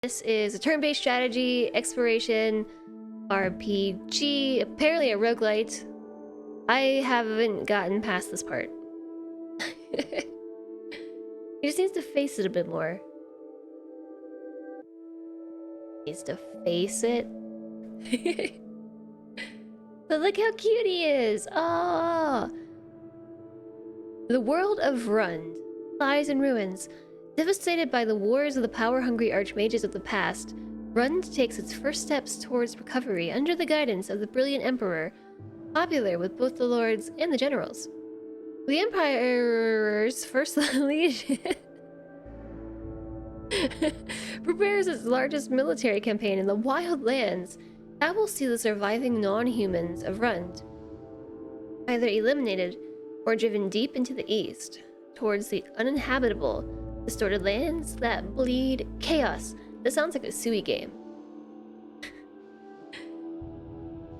This is a turn-based strategy, exploration, RPG, apparently a roguelite. I haven't gotten past this part. He just needs to face it a bit more. Needs to face it. But look how cute he is! Oh! The world of Rund lies in ruins. Devastated by the wars of the power-hungry archmages of the past, Rund takes its first steps towards recovery under the guidance of the brilliant emperor, popular with both the lords and the generals. The Empire's first legion prepares its largest military campaign in the Wild Lands that will see the surviving non-humans of Rund either eliminated or driven deep into the east, towards the uninhabitable, distorted lands that bleed chaos. This sounds like a Sui game.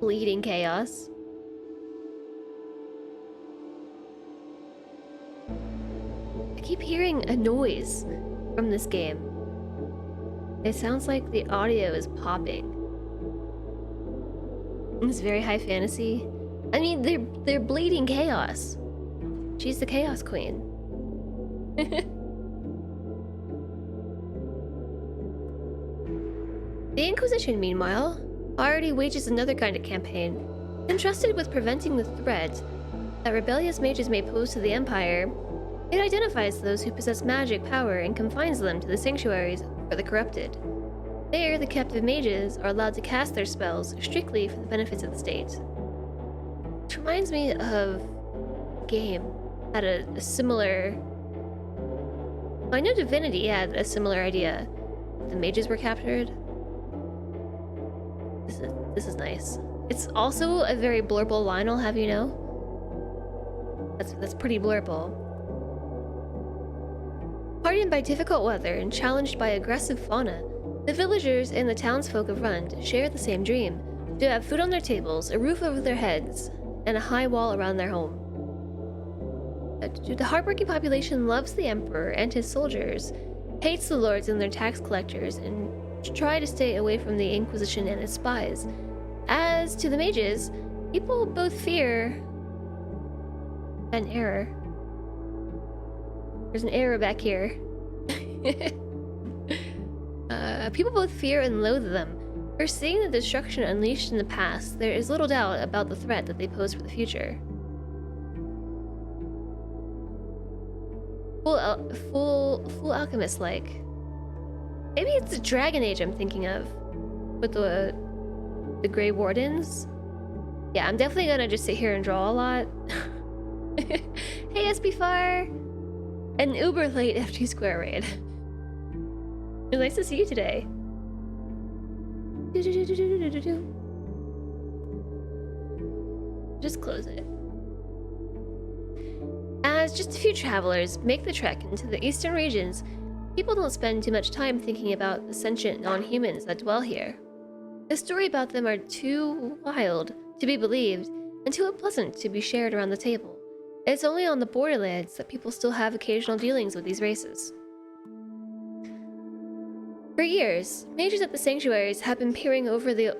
Bleeding chaos. I keep hearing a noise from this game. It sounds like the audio is popping. It's very high fantasy. I mean, they're bleeding chaos. She's the Chaos Queen. The Inquisition, meanwhile, already wages another kind of campaign. Entrusted with preventing the threat that rebellious mages may pose to the Empire, it identifies those who possess magic power and confines them to the sanctuaries for the corrupted. There, the captive mages are allowed to cast their spells strictly for the benefits of the state. Which reminds me of a game had a similar... Well, I know Divinity had a similar idea. The mages were captured. This is nice. It's also a very blurble line, I'll have you know. That's pretty blurble. Hardened by difficult weather and challenged by aggressive fauna, the villagers and the townsfolk of Rund share the same dream: to have food on their tables, a roof over their heads, and a high wall around their home. The hardworking population loves the Emperor and his soldiers, hates the lords and their tax collectors, and try to stay away from the Inquisition and its spies. As to the mages, people both fear... An error. There's an error back here. People both fear and loathe them. For seeing the destruction unleashed in the past, there is little doubt about the threat that they pose for the future. Full alchemist-like. Maybe it's the Dragon Age I'm thinking of, with the Grey Wardens. Yeah, I'm definitely gonna just sit here and draw a lot. Hey SB4! An uber late FT Square raid. It's nice to see you today. Just close it. As just a few travelers make the trek into the eastern regions, people don't spend too much time thinking about the sentient non-humans that dwell here. The story about them are too wild to be believed and too unpleasant to be shared around the table. It's only on the borderlands that people still have occasional dealings with these races. For years, mages at the sanctuaries have been peering over the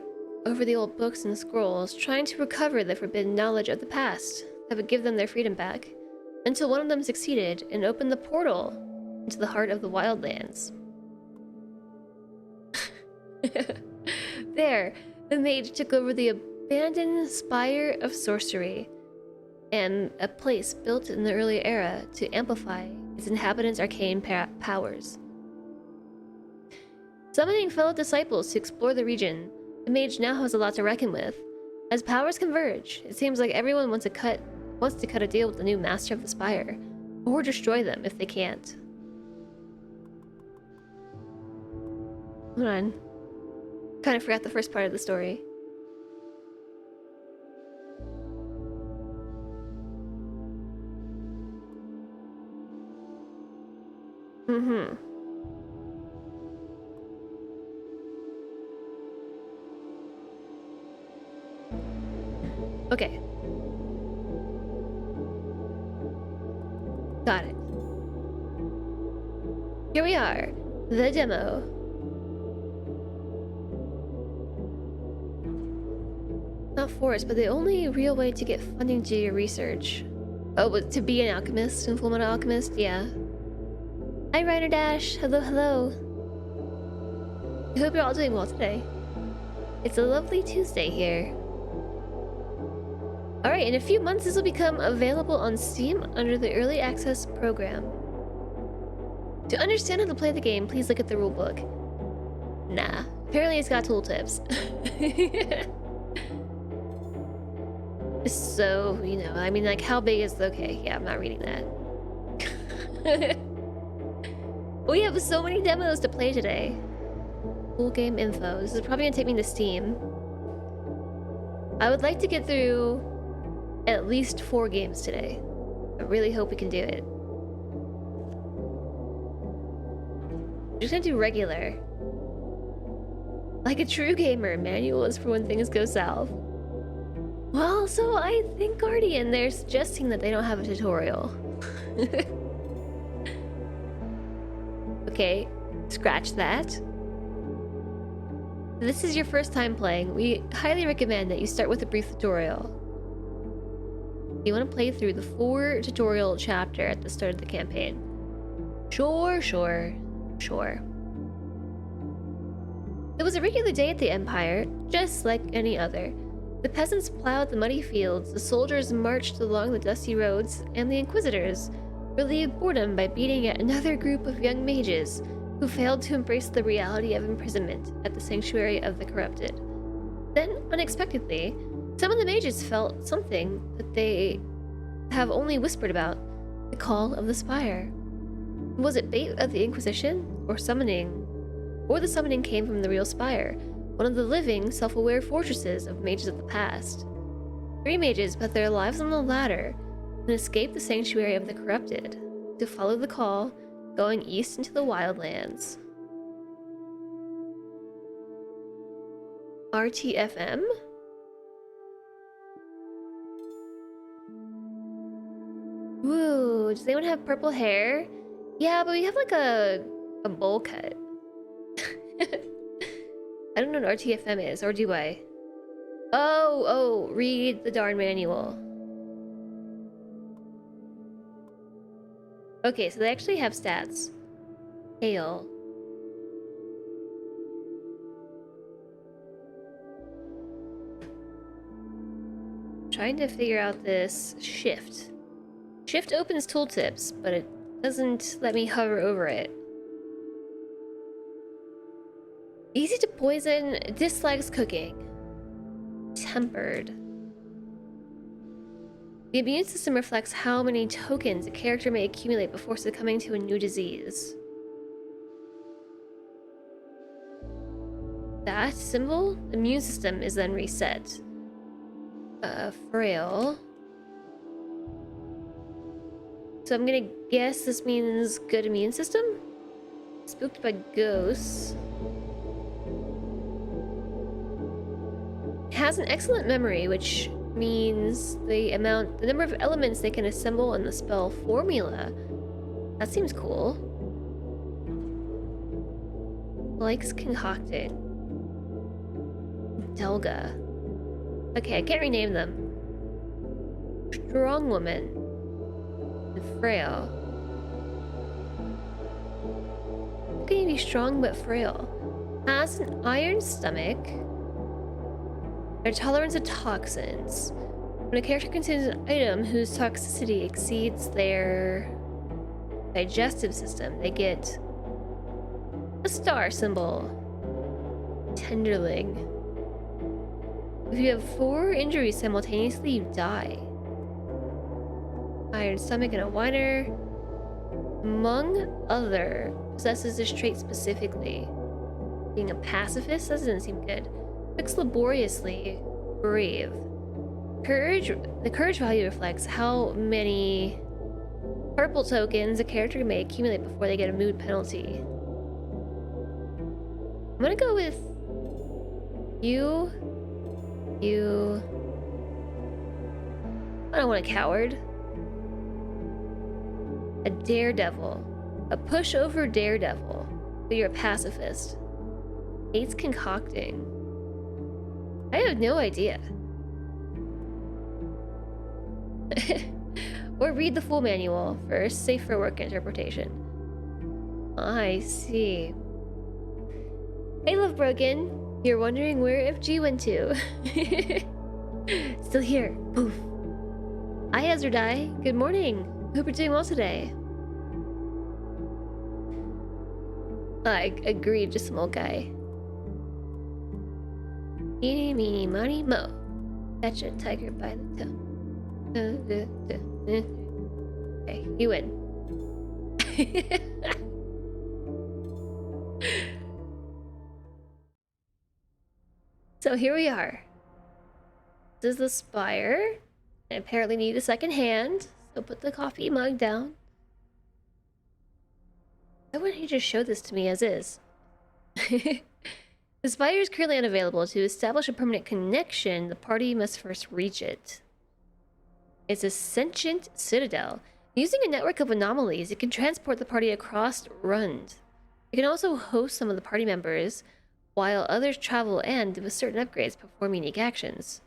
old books and scrolls, trying to recover the forbidden knowledge of the past that would give them their freedom back, until one of them succeeded and opened the portal into the heart of the Wildlands. There, the mage took over the abandoned Spire of Sorcery, and a place built in the early era to amplify its inhabitants' arcane powers. Summoning fellow disciples to explore the region, the mage now has a lot to reckon with. As powers converge, it seems like everyone wants to cut a deal with the new master of the Spire, or destroy them if they can't. Hold on. Kind of forgot the first part of the story. Okay. Got it. Here we are. The demo. Not forced, but the only real way to get funding to do your research. Oh, but to be an alchemist, an Fullmetal Alchemist, yeah. Hi, Ryder Dash. Hello, hello. I hope you're all doing well today. It's a lovely Tuesday here. Alright, in a few months this will become available on Steam under the Early Access program. To understand how to play the game, please look at the rulebook. Nah, apparently it's got tooltips. So, you know, I mean, like, how big is the... Okay, yeah, I'm not reading that. We have so many demos to play today. Full game info. This is probably gonna take me to Steam. I would like to get through at least 4 games today. I really hope we can do it. I'm just gonna do regular. Like a true gamer, manual is for when things go south. Well, so I think Guardian, they're suggesting that they don't have a tutorial. Okay, scratch that. If this is your first time playing, we highly recommend that you start with a brief tutorial. You want to play through the 4 tutorial chapter at the start of the campaign. Sure. It was a regular day at the Empire, just like any other. The peasants plowed the muddy fields, the soldiers marched along the dusty roads, and the Inquisitors relieved boredom by beating yet another group of young mages who failed to embrace the reality of imprisonment at the Sanctuary of the Corrupted. Then, unexpectedly, some of the mages felt something that they have only whispered about, the call of the Spire. Was it bait of the Inquisition, or summoning? Or the summoning came from the real Spire, one of the living, self-aware fortresses of mages of the past. 3 mages put their lives on the ladder and escaped the Sanctuary of the Corrupted to follow the call, going east into the Wildlands. RTFM? Woo, does anyone have purple hair? Yeah, but we have like a bowl cut. I don't know what RTFM is, or do I? Oh, read the darn manual. Okay, so they actually have stats. Hail. Trying to figure out this shift. Shift opens tooltips, but it doesn't let me hover over it. Easy to poison, dislikes cooking. Tempered. The immune system reflects how many tokens a character may accumulate before succumbing to a new disease. That symbol, the immune system is then reset. Frail. So I'm gonna guess this means good immune system? Spooked by ghosts. Has an excellent memory, which means the number of elements they can assemble in the spell formula. That seems cool. Likes concocting. Delga. Okay, I can't rename them. Strong woman. And frail. How can you be strong but frail? Has an iron stomach. Their tolerance of toxins. When a character consumes an item whose toxicity exceeds their digestive system, they get a star symbol. Tenderling. If you have 4 injuries simultaneously, you die. Iron stomach and a whiner. Among other, possesses this trait specifically. Being a pacifist, that doesn't seem good. Looks laboriously brave. Courage, the courage value reflects how many purple tokens a character may accumulate before they get a mood penalty. I'm gonna go with you. I don't want a coward. A daredevil. A pushover daredevil. But you're a pacifist. Hates concocting. I have no idea. Or read the full manual for safer work interpretation. I see. Hey, Love Broken. You're wondering where FG went to. Still here. Poof. Hi, Azurdai. Good morning. Hope you're doing well today. I agreed, just some old guy. Eeny, meeny, miny, mo. Catch a tiger by the tail. Okay, you win. So here we are. This is the spire. I apparently need a second hand, so put the coffee mug down. Why wouldn't he just show this to me as is? The spire is currently unavailable. To establish a permanent connection, the party must first reach it. It's a sentient citadel. Using a network of anomalies, it can transport the party across Rund. It can also host some of the party members, while others travel and, with certain upgrades, perform unique actions.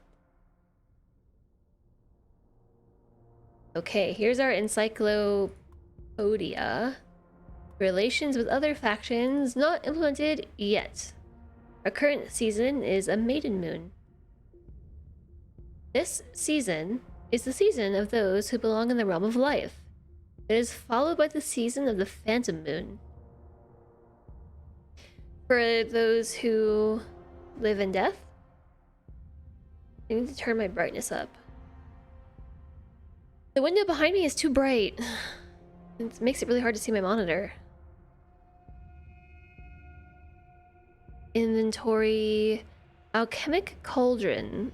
Okay, here's our encyclopedia. Relations with other factions not implemented yet. Our current season is a maiden moon. This season is the season of those who belong in the realm of life. It is followed by the season of the phantom moon. For those who live in death, I need to turn my brightness up. The window behind me is too bright. It makes it really hard to see my monitor. Inventory. Alchemic cauldron.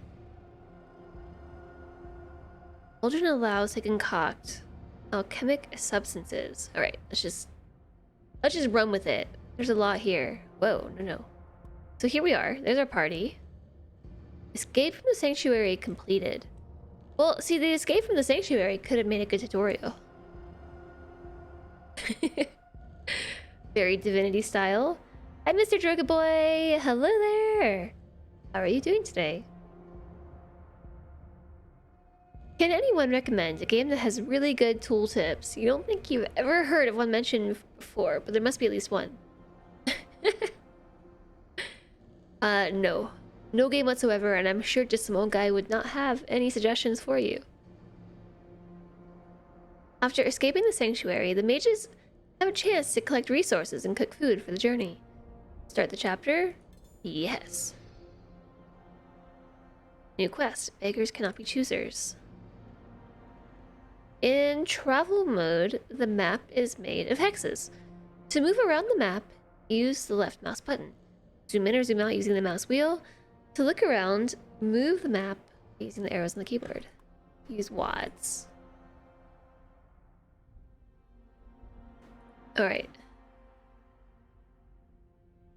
Cauldron allows to concoct alchemic substances. Alright, let's just run with it. There's a lot here. Whoa, no. So here we are. There's our party. Escape from the sanctuary completed. Well, see, the escape from the sanctuary could have made a good tutorial. Very Divinity style. Hi, Mr. Droga Boy! Hello there! How are you doing today? Can anyone recommend a game that has really good tooltips? You don't think you've ever heard of one mentioned before, but there must be at least one. No. No game whatsoever, and I'm sure just some old guy would not have any suggestions for you. After escaping the sanctuary, the mages have a chance to collect resources and cook food for the journey. Start the chapter? Yes. New quest. Beggars cannot be choosers. In travel mode, the map is made of hexes. To move around the map, use the left mouse button. Zoom in or zoom out using the mouse wheel. To look around, move the map using the arrows on the keyboard. Use WASD. Alright.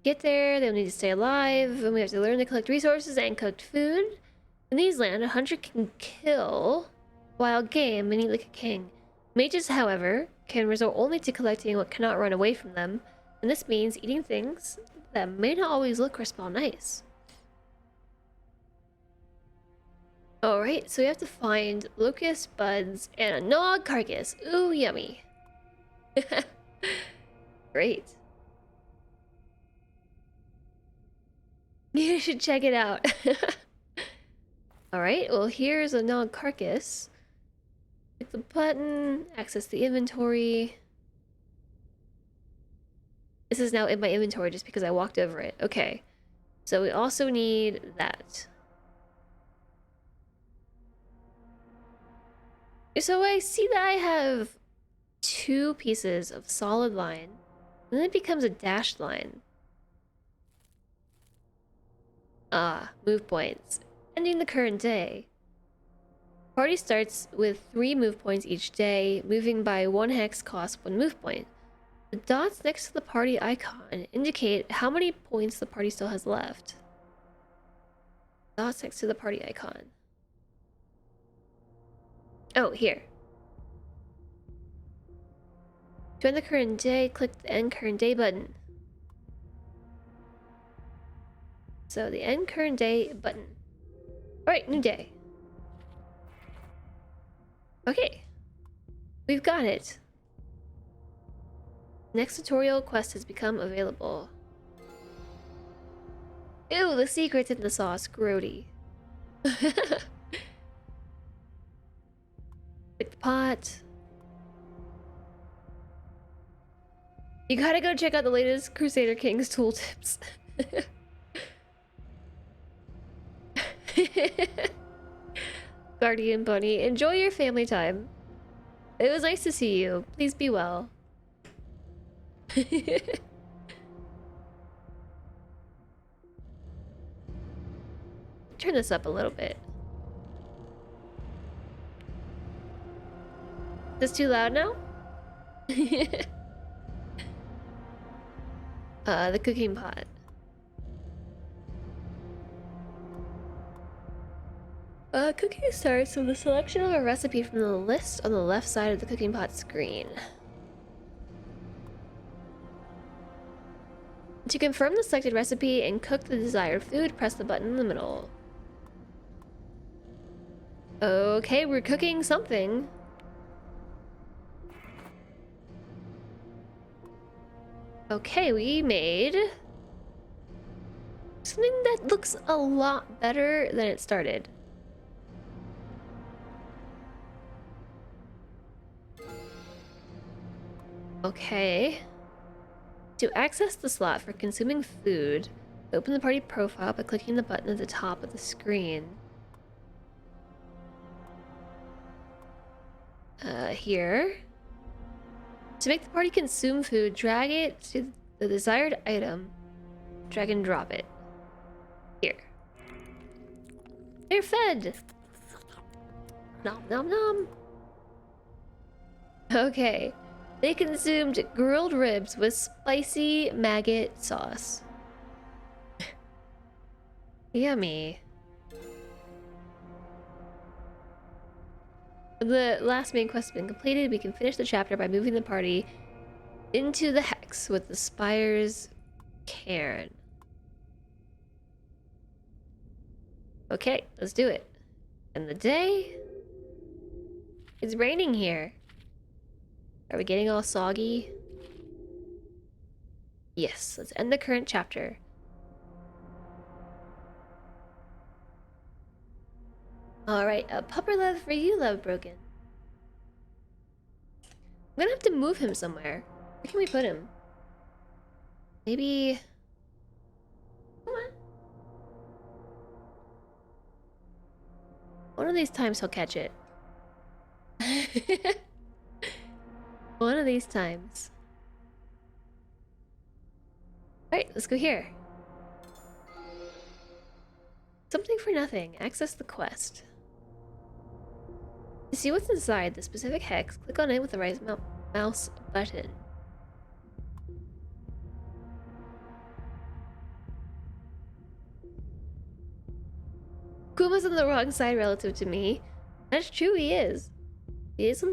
Get there, they'll need to stay alive, and we have to learn to collect resources and cooked food. In these lands, a hunter can kill wild game and eat like a king. Mages, however, can resort only to collecting what cannot run away from them, and this means eating things that may not always look or smell nice. Alright, so we have to find locust buds and a nog carcass. Ooh, yummy. Great. You should check it out. Alright, well here's a nog carcass. Click the button, access the inventory. This is now in my inventory just because I walked over it. Okay. So we also need that. So I see that I have 2 pieces of solid line, and then it becomes a dashed line. Move points. Ending the current day. Party starts with 3 move points each day. Moving by 1 hex costs 1 move point. The dots next to the party icon indicate how many points the party still has left. Dots next to the party icon. Oh, here. To end the current day, click the end current day button. So the end current day button. Alright, new day. Okay, we've got it. Next tutorial quest has become available. Ew, the secret's in the sauce. Grody. Pick the pot. You gotta go check out the latest Crusader Kings tooltips. Guardian Bunny, enjoy your family time. It was nice to see you. Please be well. Turn this up a little bit. Is this too loud now? The cooking pot. Cooking starts with the selection of a recipe from the list on the left side of the cooking pot screen. To confirm the selected recipe and cook the desired food, press the button in the middle. Okay, we're cooking something. Okay, we made something that looks a lot better than it started. Okay. To access the slot for consuming food, open the party profile by clicking the button at the top of the screen. Here. To make the party consume food, drag it to the desired item. Drag and drop it. Here. They're fed! Nom nom nom. Okay. They consumed grilled ribs with spicy maggot sauce. Yummy. The last main quest has been completed. We can finish the chapter by moving the party into the hex with the Spire's cairn. Okay, let's do it. And the day... It's raining here. Are we getting all soggy? Yes, let's end the current chapter. Alright, a pupper love for you, Love Broken. I'm gonna have to move him somewhere. Where can we put him? Maybe... Come on. One of these times he'll catch it. One of these times. Alright, let's go here. Something for nothing. Access the quest. To see what's inside the specific hex, click on it with the right mouse button. Kuma's on the wrong side relative to me. That's true, he is. He is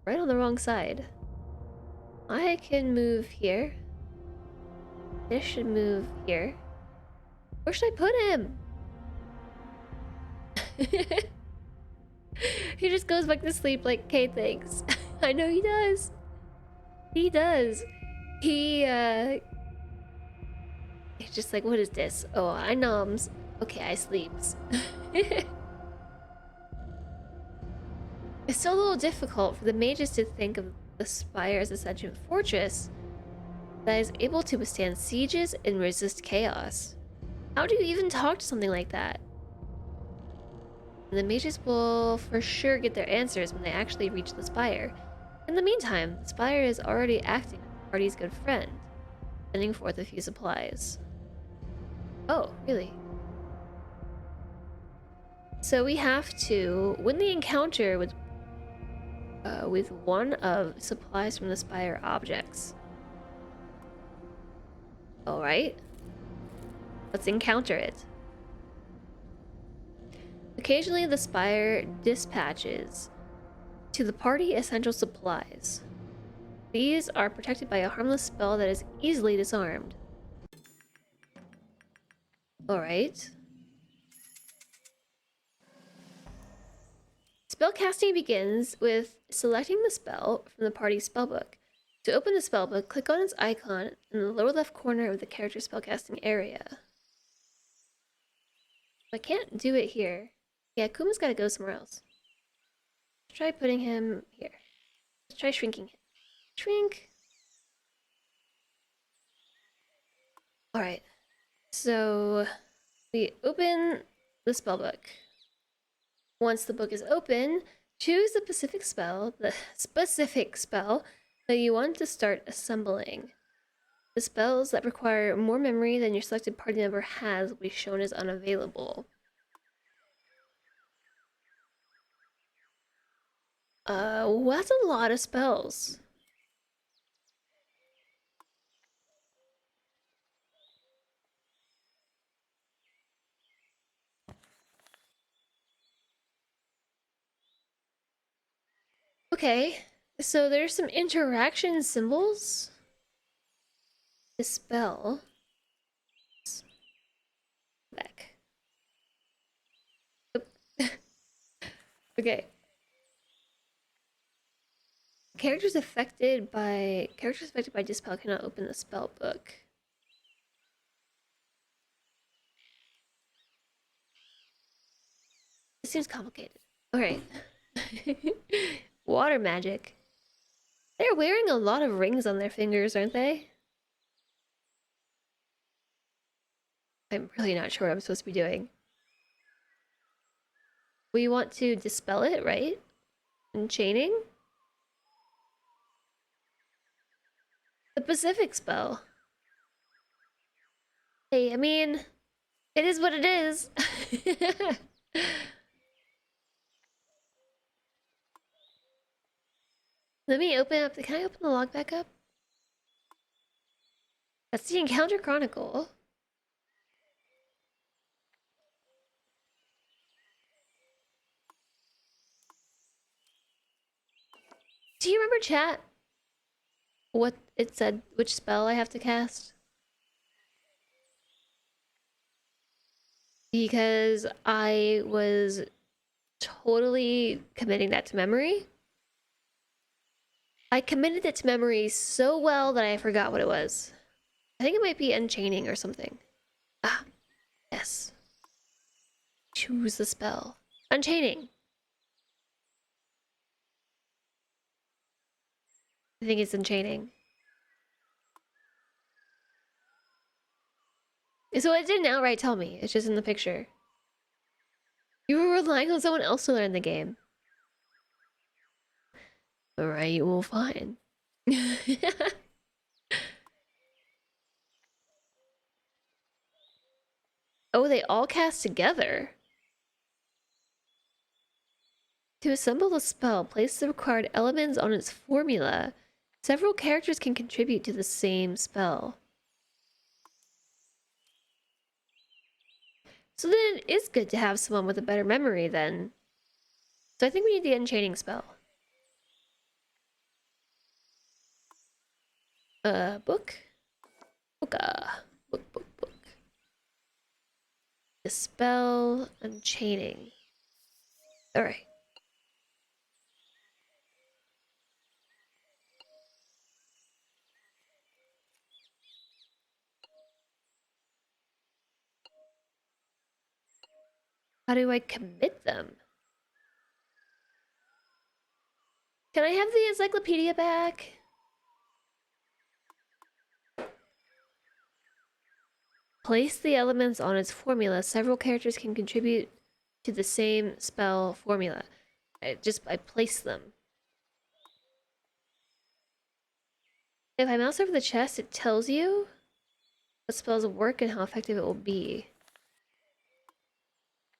right on the wrong side. I can move here. This should move here. Where should I put him? He just goes back to sleep like, okay, thanks. I know he does. He does. He's just like, what is this? Oh, I noms. Okay, I sleeps. It's still a little difficult for the mages to think of the Spire as a sentient fortress that is able to withstand sieges and resist chaos. How do you even talk to something like that? And the mages will for sure get their answers when they actually reach the Spire. In the meantime, the Spire is already acting as the party's good friend, sending forth a few supplies. Oh, really? So we have to win the encounter with one of supplies from the Spire objects. Alright. Let's encounter it. Occasionally the Spire dispatches to the party essential supplies. These are protected by a harmless spell that is easily disarmed. Alright. Spellcasting begins with selecting the spell from the party's spellbook. To open the spellbook, click on its icon in the lower left corner of the character's spellcasting area. I can't do it here. Yeah, Kuma's gotta go somewhere else. Let's try putting him here. Let's try shrinking him. Shrink. Alright. So we open the spellbook. Once the book is open, choose the specific spell that you want to start assembling. The spells that require more memory than your selected party member has will be shown as unavailable. Well, that's a lot of spells. Okay, so there's some interaction symbols. Dispel. Back. Okay. Characters affected by dispel cannot open the spell book. This seems complicated. Alright. Water magic. They're wearing a lot of rings on their fingers, aren't they? I'm really not sure what I'm supposed to be doing. We want to dispel it, right? And chaining? The Pacific spell. Hey, I mean, it is what it is. Let me open up can I open the log back up? That's the Encounter Chronicle. Do you remember, chat, what it said, which spell I have to cast? Because I was totally committing that to memory. I committed it to memory so well that I forgot what it was. I think it might be Unchaining or something. Ah, yes. Choose the spell. Unchaining. I think it's Unchaining. So it didn't outright tell me. It's just in the picture. You were relying on someone else to learn the game. Alright, well, fine. Oh, they all cast together. To assemble the spell, place the required elements on its formula. Several characters can contribute to the same spell. So then it is good to have someone with a better memory then. So I think we need the Unchaining spell. Book? Book. Dispel, Unchaining. Alright. How do I commit them? Can I have the encyclopedia back? Place the elements on its formula. Several characters can contribute to the same spell formula. I place them. If I mouse over the chest, it tells you what spells work and how effective it will be.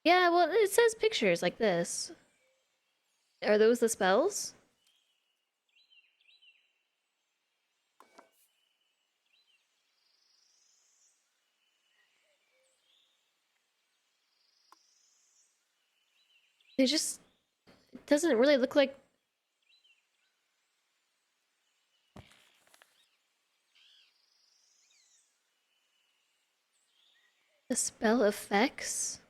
Yeah, well, it says pictures like this. Are those the spells? It just doesn't really look like the spell effects.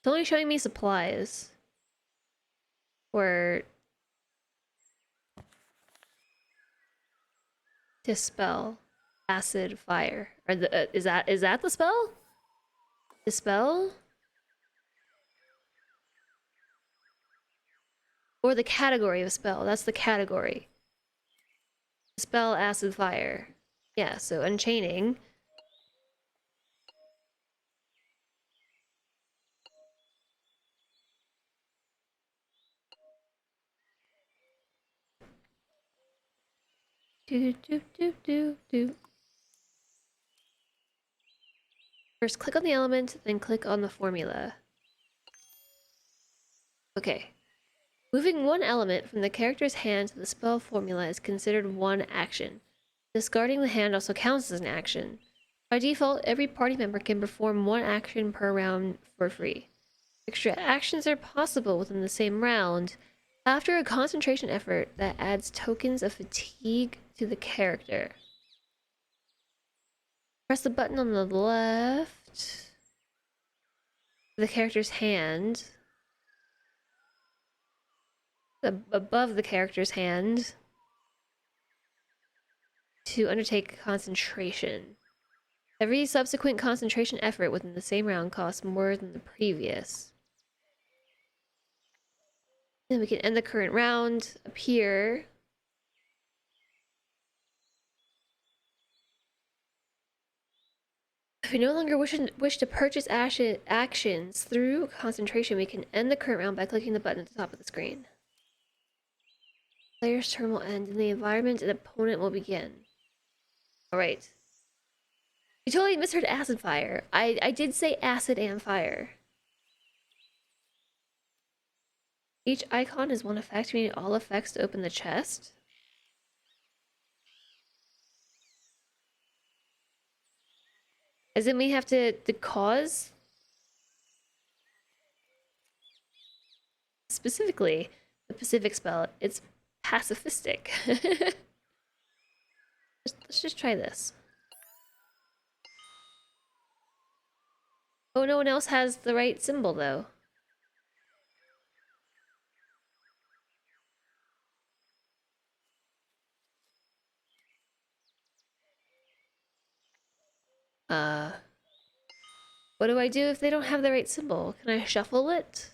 It's only showing me supplies. Or dispel acid fire. Or is that the spell? Dispel? Or the category of spell. That's the category. Dispel acid fire. Yeah, so unchaining. Do do do do do. First, click on the element, then click on the formula. Okay. Moving one element from the character's hand to the spell formula is considered one action. Discarding the hand also counts as an action. By default, every party member can perform one action per round for free. Extra actions are possible within the same round after a concentration effort that adds tokens of fatigue to the character. Press the button on the left. The character's hand. Above the character's hand. To undertake concentration. Every subsequent concentration effort within the same round costs more than the previous. Then we can end the current round up here. If we no longer wish to purchase actions through concentration, we can end the current round by clicking the button at the top of the screen. Player's turn will end and the environment and opponent will begin. Alright. You totally misheard acid fire. I did say acid and fire. Each icon is one effect, meaning all effects to open the chest. As in we have to cause? Specifically, the Pacific spell, it's pacifistic. Let's just try this. Oh, no one else has the right symbol, though. What do I do if they don't have the right symbol? Can I shuffle it?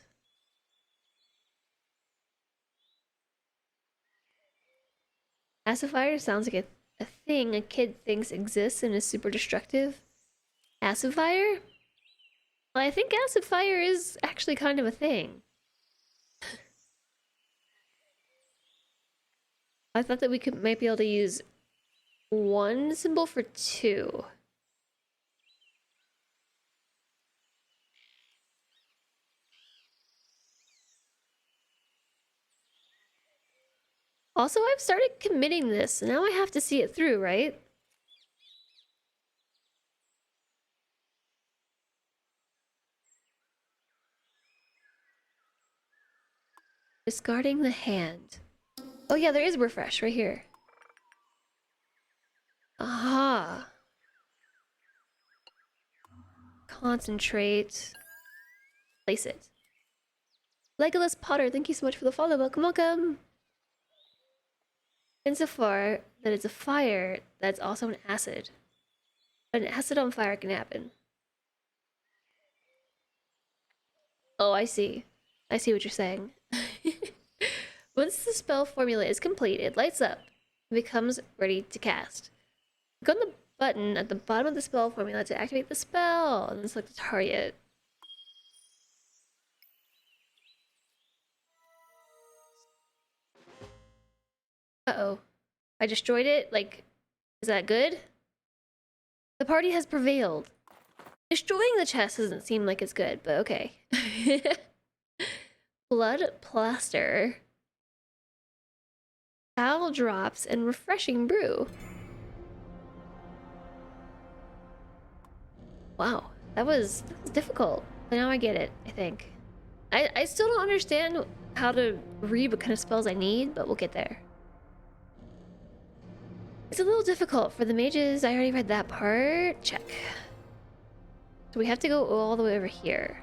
Acid fire sounds like a thing a kid thinks exists and is super destructive. Acid fire? Well, I think acid fire is actually kind of a thing. I thought that we might be able to use one symbol for two. Also, I've started committing this, so now I have to see it through, right? Discarding the hand. Oh yeah, there is refresh right here. Aha. Concentrate. Place it. Legolas Potter, thank you so much for the follow. Welcome, welcome. Insofar that it's a fire, that's also an acid. But an acid on fire can happen. Oh, I see. I see what you're saying. Once the spell formula is complete, it lights up and becomes ready to cast. Click on the button at the bottom of the spell formula to activate the spell, and then select the target. Uh-oh. I destroyed it? Like, is that good? The party has prevailed. Destroying the chest doesn't seem like it's good, but okay. Blood plaster. Foul drops and refreshing brew. Wow, that was difficult. But now I get it, I think. I still don't understand how to read what kind of spells I need, but we'll get there. It's a little difficult for the mages. I already read that part. Check. So we have to go all the way over here.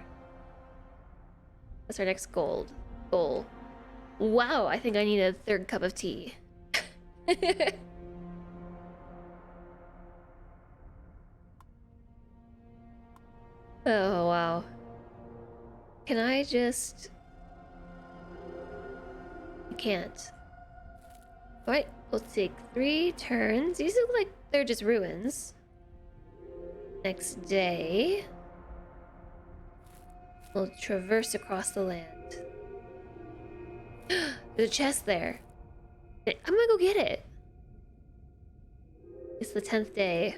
That's our next goal. Wow, I think I need a third cup of tea. Oh, wow. Can I just... I can't. Alright, we'll take 3 turns. These look like they're just ruins. Next day... we'll traverse across the land. There's a chest there. I'm gonna go get it. It's the 10th day.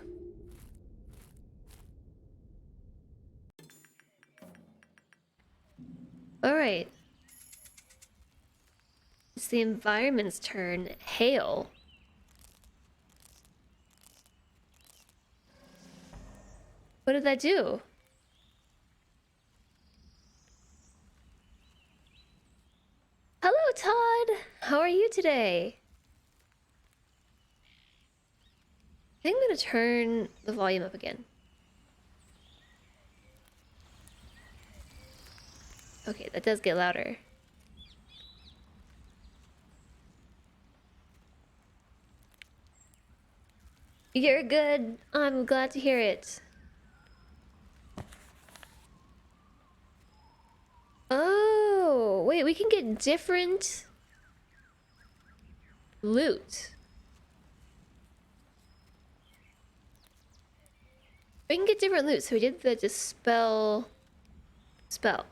Alright. It's the environment's turn. Hail. What did that do? Hello, Todd! How are you today? I think I'm gonna turn the volume up again. Okay, that does get louder. You're good. I'm glad to hear it. Oh, wait, we can get different loot. We can get different loot, so we did the dispel spell.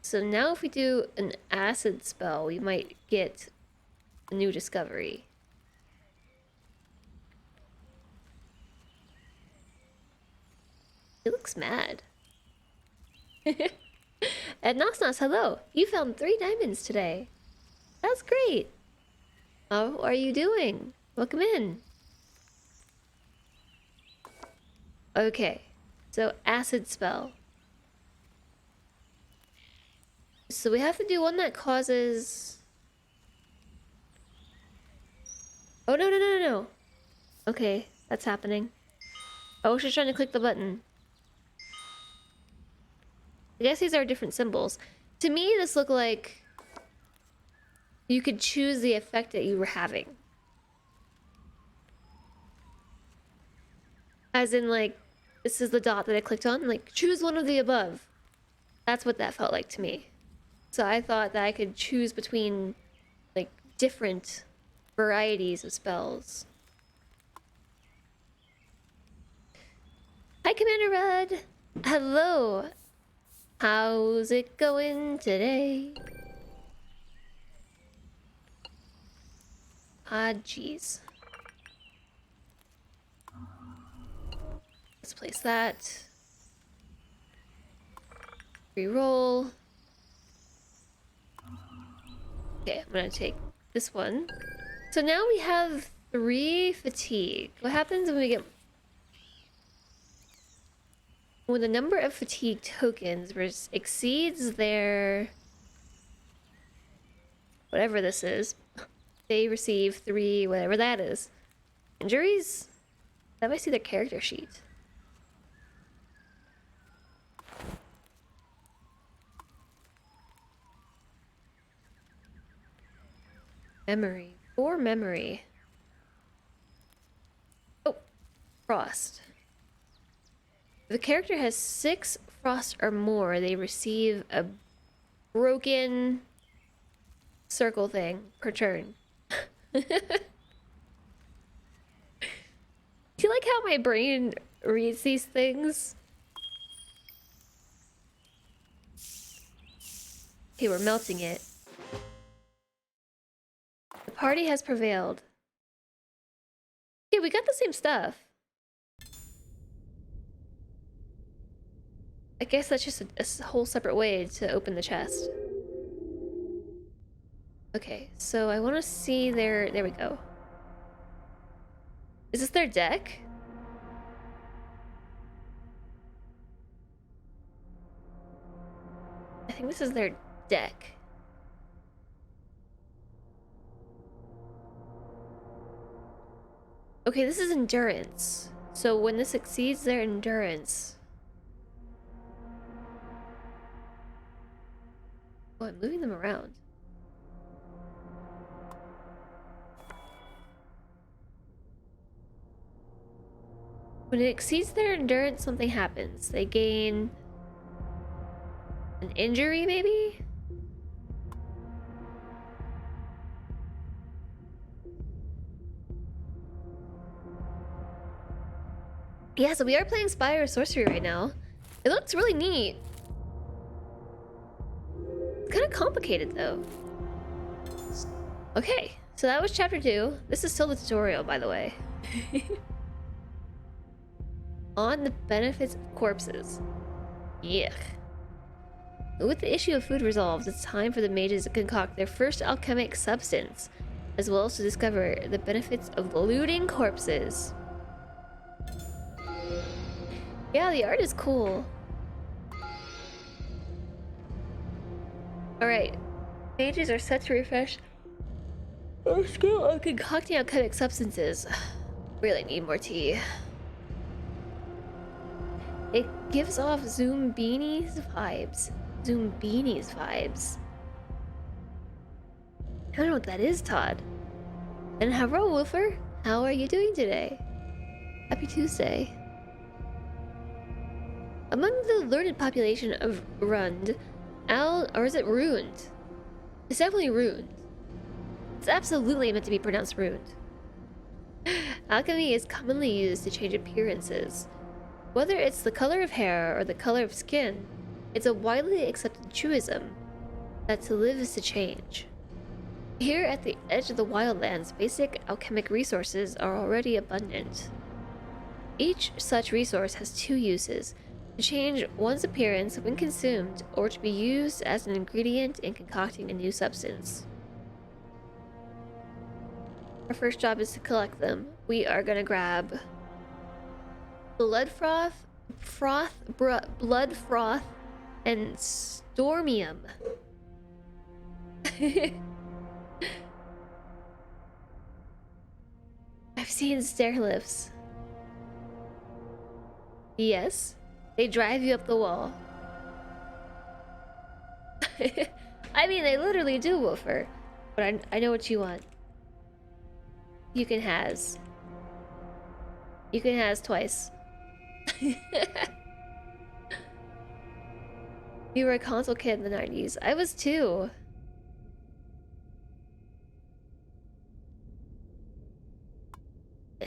So now if we do an acid spell, we might get a new discovery. It looks mad. And Nosnos, hello. You found 3 diamonds today. That's great. How are you doing? Welcome in. Okay, so acid spell. So we have to do one that causes... Oh, no. Okay, that's happening. I was just trying to click the button. I guess these are different symbols. To me, this looked like you could choose the effect that you were having. As in, like, this is the dot that I clicked on. Like, choose one of the above. That's what that felt like to me. So I thought that I could choose between, like, different varieties of spells. Hi, Commander Red! Hello! How's it going today? Ah, jeez. Let's place that. Reroll. Okay, I'm gonna take this one. So now we have 3 fatigue. What happens when we get... when the number of fatigue tokens exceeds their... whatever this is, they receive 3, whatever that is. Injuries? That might see their character sheet. Memory. 4 memory. Oh, frost. If the character has 6 frost or more, they receive a broken circle thing per turn. Do you like how my brain reads these things? Okay, we're melting it. The party has prevailed. Okay, we got the same stuff. I guess that's just a whole separate way to open the chest. Okay, so I want to see their... there we go. Is this their deck? I think this is their deck. Okay, this is endurance. So when this exceeds their endurance... Oh, I'm moving them around. When it exceeds their endurance, something happens. They gain an injury, maybe? Yeah, so we are playing Spire of Sorcery right now. It looks really neat. It's kind of complicated, though. Okay, so that was chapter 2. This is still the tutorial, by the way. On the benefits of corpses. Yuck. With the issue of food resolved, it's time for the mages to concoct their first alchemic substance, as well as to discover the benefits of looting corpses. Yeah, the art is cool. Alright. Mages are set to refresh our skill of concocting alchemic substances. Really need more tea. It gives off Zoombeanies vibes. Zoombeanies vibes. I don't know what that is, Todd. And hello, Wolfer. How are you doing today? Happy Tuesday. Among the learned population of Rund, or is it Ruined? It's definitely Ruined. It's absolutely meant to be pronounced Ruined. Alchemy is commonly used to change appearances. Whether it's the color of hair or the color of skin, it's a widely accepted truism that to live is to change. Here at the edge of the wildlands, basic alchemic resources are already abundant. Each such resource has two uses: to change one's appearance when consumed, or to be used as an ingredient in concocting a new substance. Our first job is to collect them. We are gonna grab blood froth, blood froth, and stormium. I've seen stair lifts. Yes, they drive you up the wall. I mean, they literally do, Woofer. But I know what you want. You can has. You can has twice. You were a console kid in the 90s. I was too.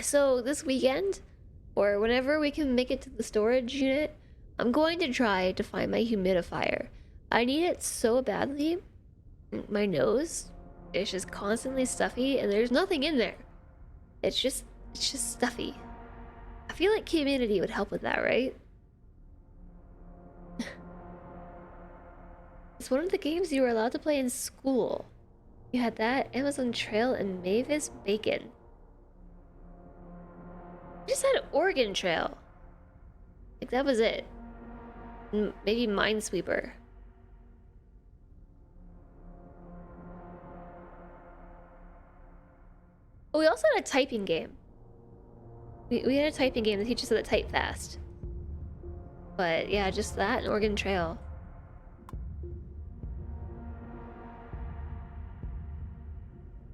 So this weekend, or whenever we can make it to the storage unit, I'm going to try to find my humidifier. I need it so badly. My nose is just constantly stuffy and there's nothing in there. It's just stuffy. I feel like humidity would help with that, right? It's one of the games you were allowed to play in school. You had that, Amazon Trail, and Mavis Bacon. I just had Oregon Trail. Like, that was it. Maybe Minesweeper. Oh, we also had a typing game. We had a typing game that teaches us how to type fast. But yeah, just that and Oregon Trail.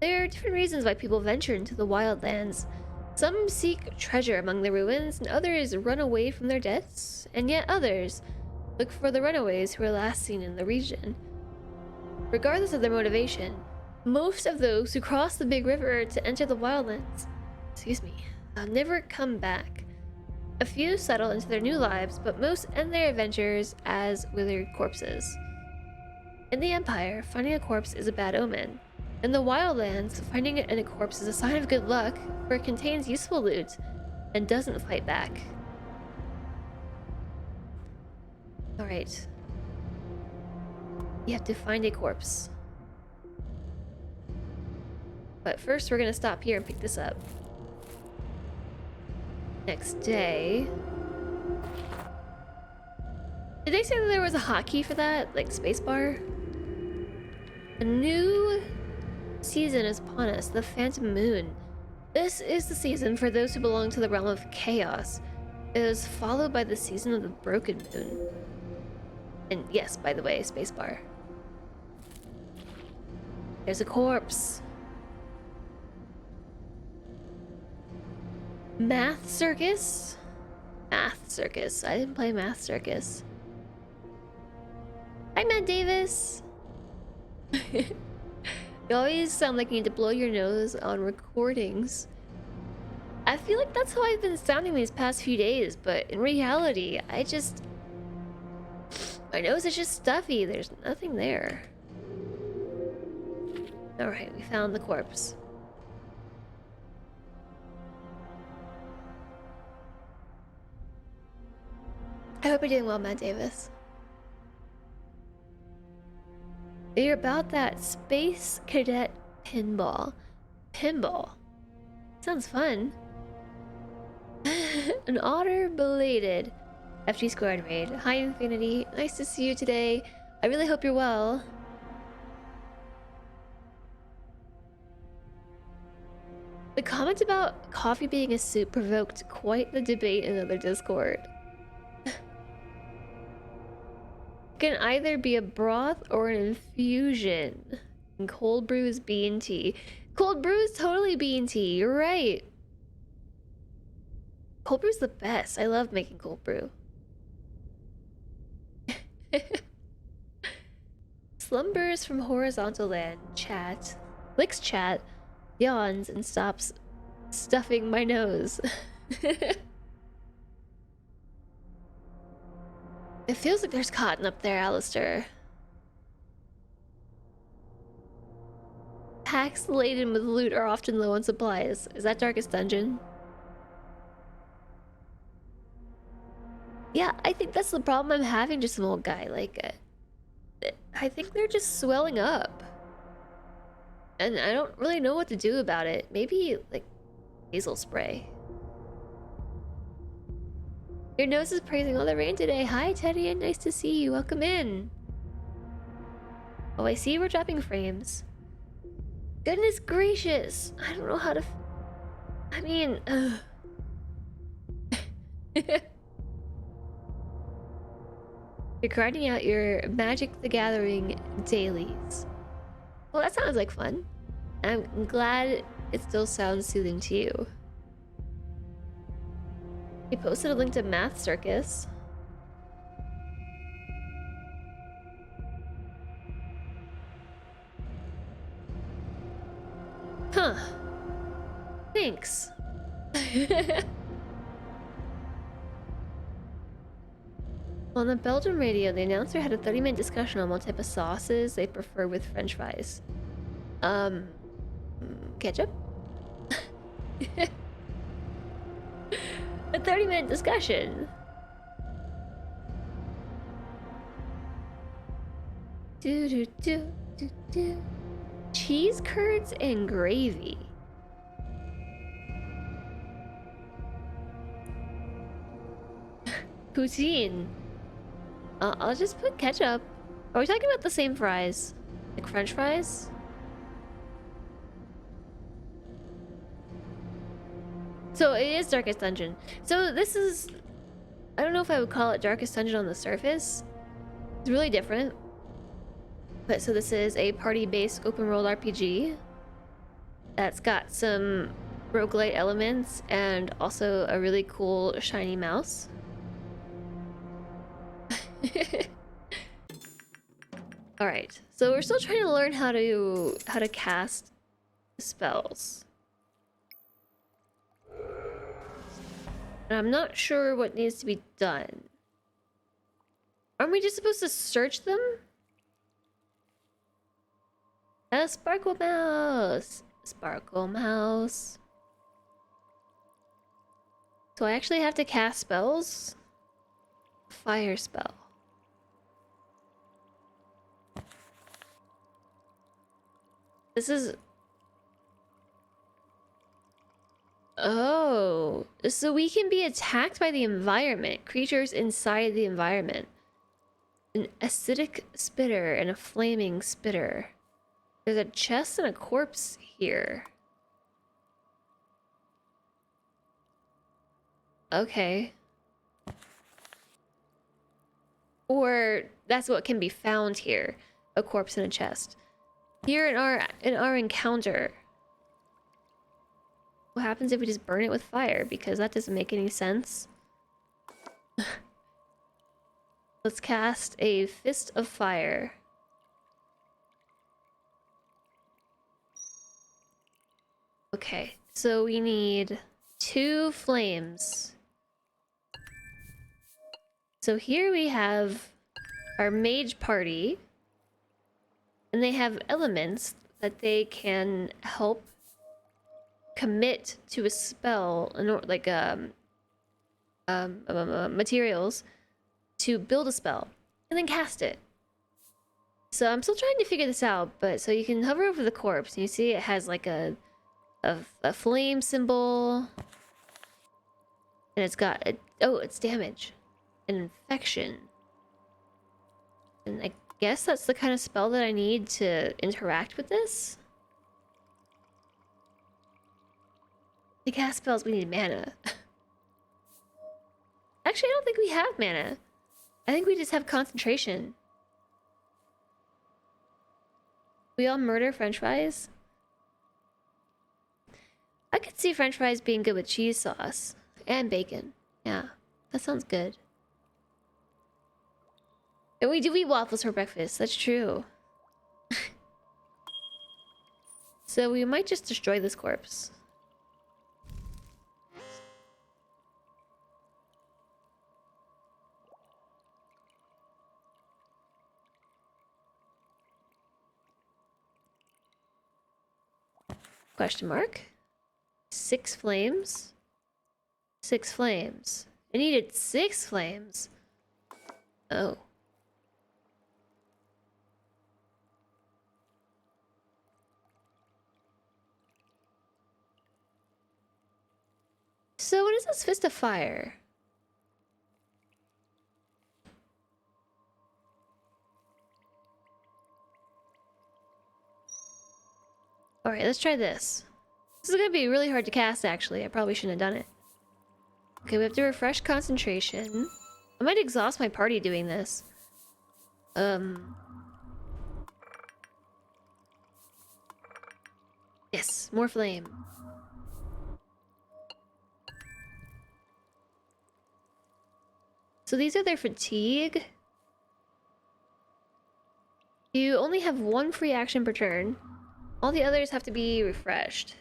There are different reasons why people venture into the wildlands. Some seek treasure among the ruins, and others run away from their deaths, and yet others look for the runaways who were last seen in the region. Regardless of their motivation, most of those who cross the big river to enter the wildlands, never come back. A few settle into their new lives, but most end their adventures as withered corpses. In the Empire, finding a corpse is a bad omen. In the wildlands, finding it in a corpse is a sign of good luck, for it contains useful loot and doesn't fight back. Alright. You have to find a corpse. But first we're gonna stop here and pick this up. Next day. Did they say that there was a hotkey for that? Like spacebar? A new season is upon us, the Phantom Moon. This is the season for those who belong to the realm of chaos. It is followed by the season of the Broken Moon. And yes, by the way, spacebar. There's a corpse. Math Circus? Math Circus. I didn't play Math Circus. Hi, Matt Davis. You always sound like you need to blow your nose on recordings. I feel like that's how I've been sounding these past few days, but in reality, my nose is just stuffy. There's nothing there. Alright, we found the corpse. I hope you're doing well, Matt Davis. You're about that Space Cadet pinball. Pinball? Sounds fun. An otter belated. FG squared raid. Hi, Infinity. Nice to see you today. I really hope you're well. The comment about coffee being a soup provoked quite the debate in other Discord. Can either be a broth or an infusion. And cold brew is bean tea. Cold brew is totally bean tea. You're right. Cold brew's the best. I love making cold brew. Slumbers from horizontal land. Chat. Licks chat. Yawns and stops stuffing my nose. It feels like there's cotton up there, Alistair. Packs laden with loot are often low on supplies. Is that Darkest Dungeon? Yeah, I think that's the problem I'm having, just some old guy. Like, I think they're just swelling up. And I don't really know what to do about it. Maybe, like, nasal spray. Your nose is praising all the rain today. Hi, Teddy, and nice to see you. Welcome in. Oh, I see we're dropping frames. Goodness gracious. I don't know how to... I mean... You're grinding out your Magic the Gathering dailies. Well, that sounds like fun. I'm glad it still sounds soothing to you. He posted a link to Math Circus. Huh. Thanks. On the Belgian radio, the announcer had a 30-minute discussion on what type of sauces they prefer with French fries. Ketchup? A 30-minute discussion. Cheese curds and gravy. Poutine. I'll just put ketchup. Are we talking about the same fries? Like French fries? So it is Darkest Dungeon. So this is... I don't know if I would call it Darkest Dungeon on the surface. It's really different. But so this is a party-based open-world RPG that's got some roguelite elements and also a really cool shiny mouse. All right, so we're still trying to learn how to cast spells. And I'm not sure what needs to be done. Aren't we just supposed to search them? A sparkle mouse. Sparkle mouse. So I actually have to cast spells? Fire spell. This is... Oh, so we can be attacked by the environment, creatures inside the environment. An acidic spitter and a flaming spitter. There's a chest and a corpse here. Okay. Or that's what can be found here. A corpse and a chest. Here in our encounter, what happens if we just burn it with fire? Because that doesn't make any sense. Let's cast a Fist of Fire. Okay, so we need 2 flames. So here we have our mage party, and they have elements that they can help commit to a spell, like materials to build a spell and then cast it. So I'm still trying to figure this out, but so you can hover over the corpse and you see it has like a flame symbol, and it's got it's damage, an infection, and I guess that's the kind of spell that I need to interact with this. To cast spells, we need mana. Actually, I don't think we have mana. I think we just have concentration. We all murder French fries? I could see French fries being good with cheese sauce and bacon. Yeah, that sounds good. And we do eat waffles for breakfast. That's true. So we might just destroy this corpse. Question mark. 6 flames. 6 flames. I needed 6 flames. Oh. So what is this Fist of Fire? Alright, let's try this. This is gonna be really hard to cast, actually. I probably shouldn't have done it. Okay, we have to refresh concentration. I might exhaust my party doing this. Yes, more flame. So these are their fatigue. You only have 1 free action per turn. All the others have to be refreshed.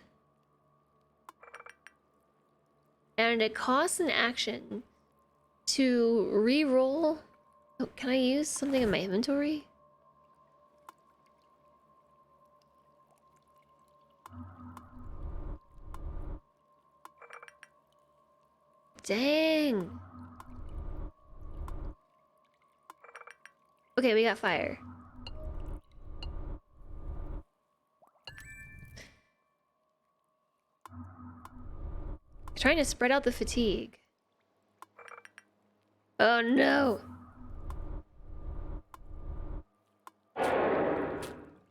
And it costs an action to re-roll. Oh, can I use something in my inventory? Dang. Okay, we got fire. Trying to spread out the fatigue. Oh no!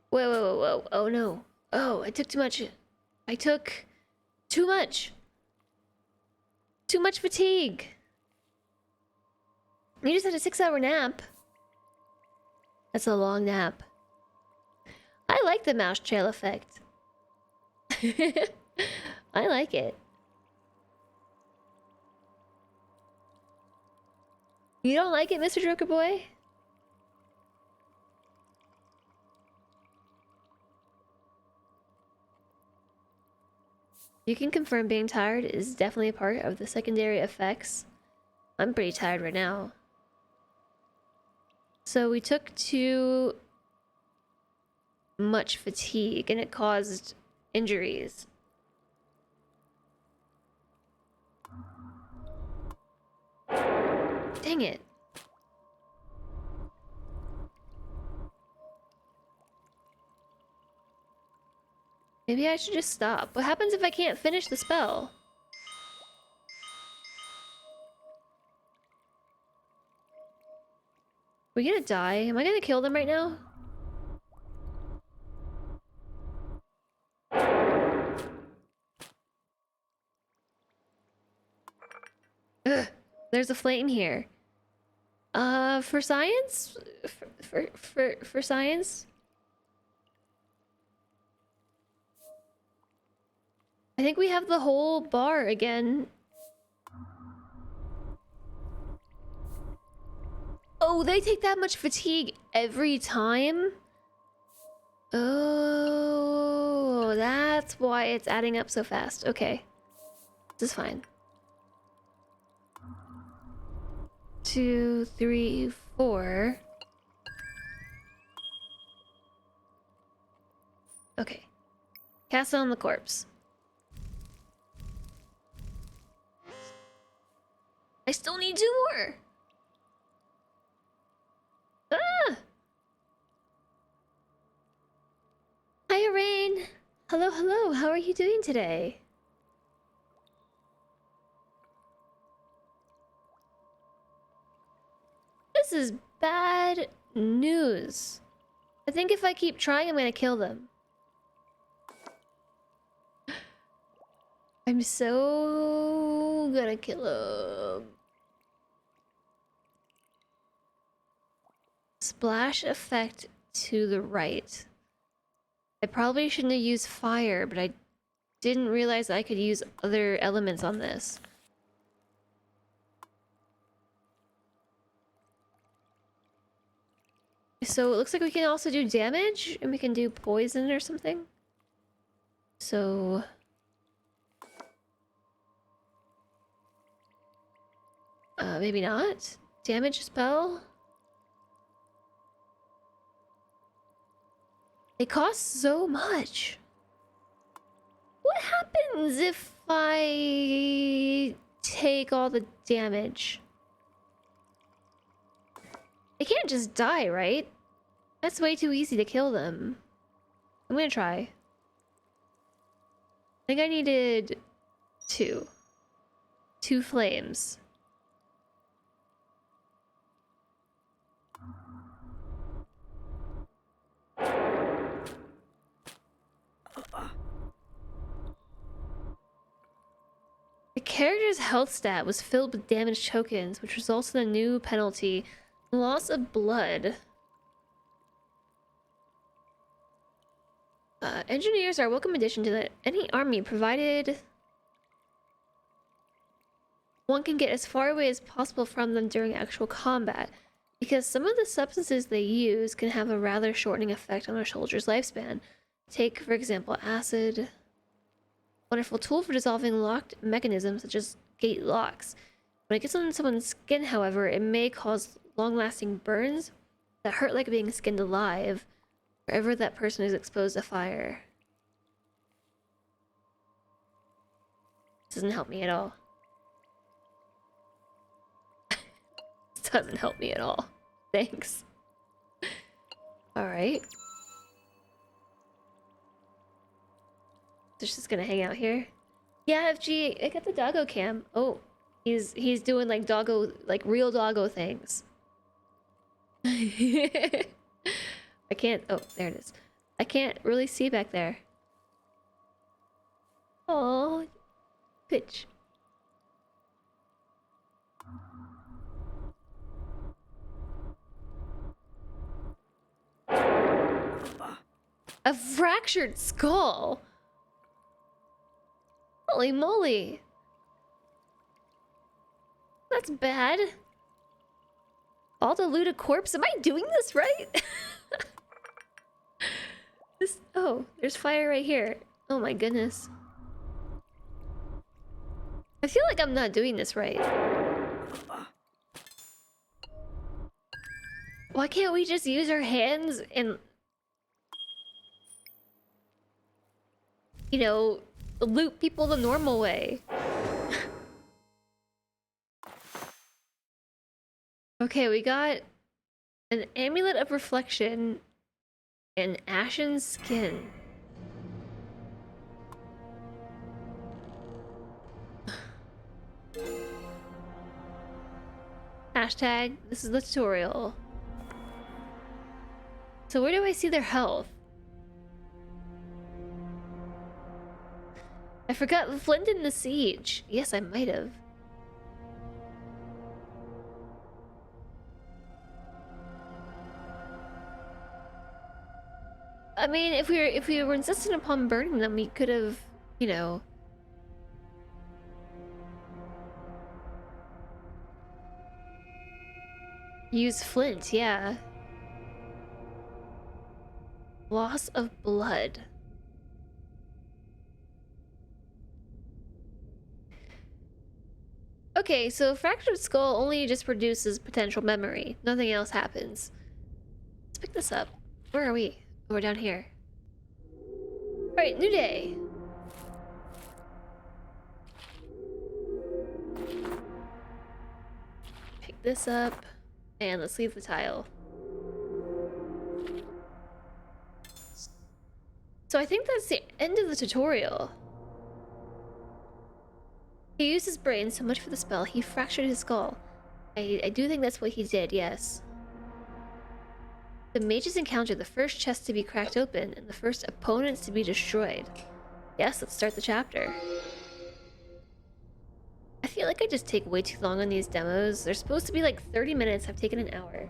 Whoa. Oh no. Oh, I took too much. I took too much. Too much fatigue. You just had a 6-hour nap. That's a long nap. I like the mouse trail effect. I like it. You don't like it, Mr. Joker Boy? You can confirm being tired is definitely a part of the secondary effects. I'm pretty tired right now. So we took too much fatigue and it caused injuries. Dang it. Maybe I should just stop. What happens if I can't finish the spell? Are we gonna die? Am I gonna kill them right now? Ugh, there's a flame here. For science? For science? I think we have the whole bar again. Oh, they take that much fatigue every time? Oh, that's why it's adding up so fast. Okay. This is fine. 2, 3, 4. Okay. Cast it on the corpse. I still need 2 more! Ah! Hi, Rain! Hello, hello, how are you doing today? This is bad news. I think if I keep trying, I'm gonna kill them. I'm so gonna kill them. Splash effect to the right. I probably shouldn't have used fire, but I didn't realize I could use other elements on this. So it looks like we can also do damage, and we can do poison or something. So... maybe not? Damage spell? It costs so much. What happens if I take all the damage? They can't just die, right? That's way too easy to kill them. I'm gonna try. I think I needed 2. 2 flames. The character's health stat was filled with damage tokens, which results in a new penalty, loss of blood. Engineers are a welcome addition to any army, provided one can get as far away as possible from them during actual combat, because some of the substances they use can have a rather shortening effect on a soldier's lifespan. Take, for example, acid. Wonderful tool for dissolving locked mechanisms such as gate locks. When it gets on someone's skin, however, it may cause long-lasting burns that hurt like being skinned alive wherever that person is exposed to fire. This doesn't help me at all. This doesn't help me at all. Thanks. Alright. Just gonna hang out here. Yeah, FG, I got the doggo cam. Oh, he's doing like doggo, like real doggo things. I can't. Oh, there it is. I can't really see back there. Oh, pitch. A fractured skull. Holy moly. That's bad. All to loot a corpse? Am I doing this right? Oh, there's fire right here. Oh my goodness. I feel like I'm not doing this right. Why can't we just use our hands and... you know, loot people the normal way? Okay, we got an amulet of reflection and ashen skin. Hashtag, this is the tutorial. So where do I see their health? I forgot Flint in the siege. Yes, I might have. I mean, if we were insistent upon burning them, we could have, you know, Use flint, yeah. Loss of blood. Okay, so fractured skull only just produces potential memory. Nothing else happens. Let's pick this up. Where are we? Oh, we're down here. Alright, new day. Pick this up. And let's leave the tile. So I think that's the end of the tutorial. He used his brain so much for the spell, he fractured his skull. I do think that's what he did, yes. The mages encountered the first chest to be cracked open and the first opponents to be destroyed. Yes, let's start the chapter. I feel like I just take way too long on these demos. They're supposed to be like 30 minutes. I've taken an hour.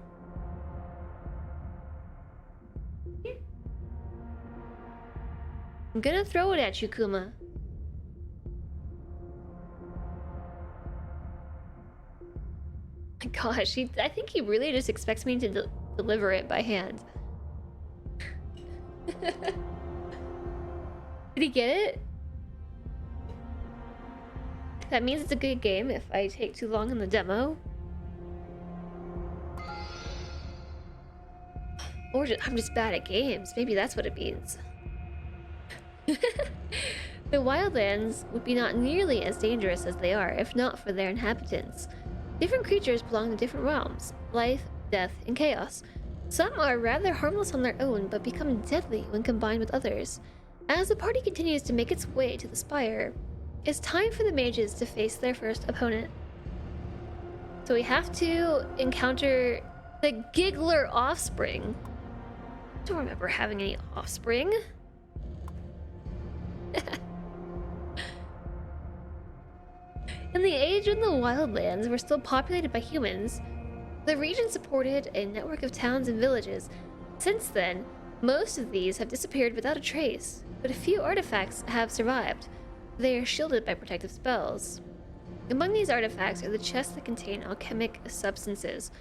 I'm gonna throw it at you, Kuma. My gosh, I think he really just expects me to deliver it by hand. Did he get it? That means it's a good game if I take too long in the demo. Or I'm just bad at games. Maybe that's what it means. The wildlands would be not nearly as dangerous as they are if not for their inhabitants. Different creatures belong to different realms: life, death, and chaos. Some are rather harmless on their own, but become deadly when combined with others. As the party continues to make its way to the Spire, it's time for the mages to face their first opponent. So we have to encounter the Giggler offspring. I don't remember having any offspring. In the age when the wildlands were still populated by humans, the region supported a network of towns and villages. Since then, most of these have disappeared without a trace, but a few artifacts have survived. They are shielded by protective spells. Among these artifacts are the chests that contain alchemic substances.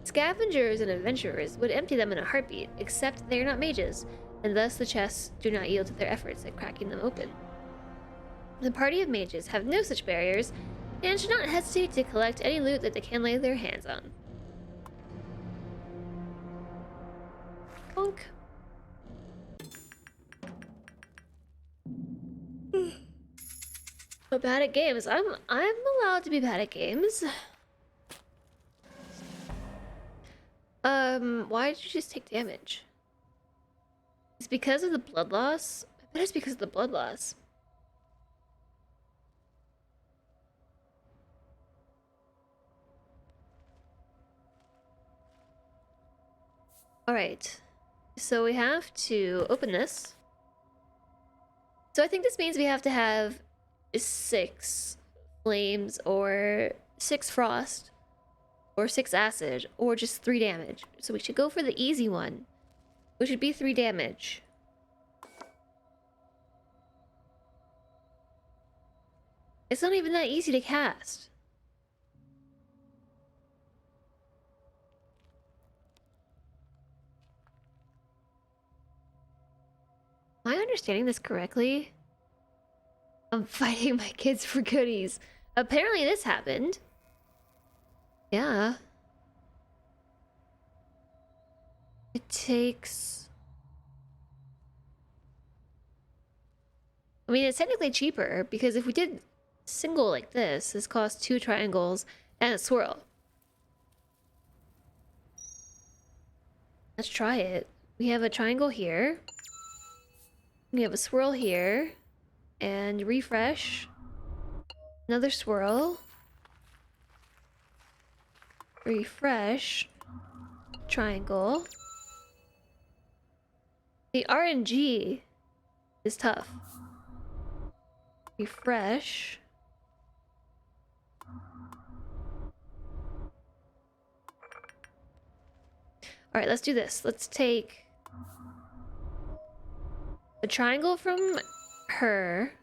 Scavengers and adventurers would empty them in a heartbeat, except they are not mages, and thus the chests do not yield to their efforts at cracking them open. The party of mages have no such barriers, and should not hesitate to collect any loot that they can lay their hands on. Bonk. But bad at games. I'm allowed to be bad at games. Why did you just take damage? It's because of the blood loss? I bet it's because of the blood loss. Alright. So we have to open this. So I think this means we have to have 6 flames or 6 frost or 6 acid or just 3 damage. So we should go for the easy one, which would be 3 damage. It's not even that easy to cast. Am I understanding this correctly? I'm fighting my kids for goodies. Apparently this happened. Yeah. It takes... I mean, it's technically cheaper, because if we did single like this costs 2 triangles and a swirl. Let's try it. We have a triangle here. We have a swirl here. And refresh. Another swirl. Refresh. Triangle. The RNG is tough. Refresh. Alright, let's do this. Let's take a triangle from her.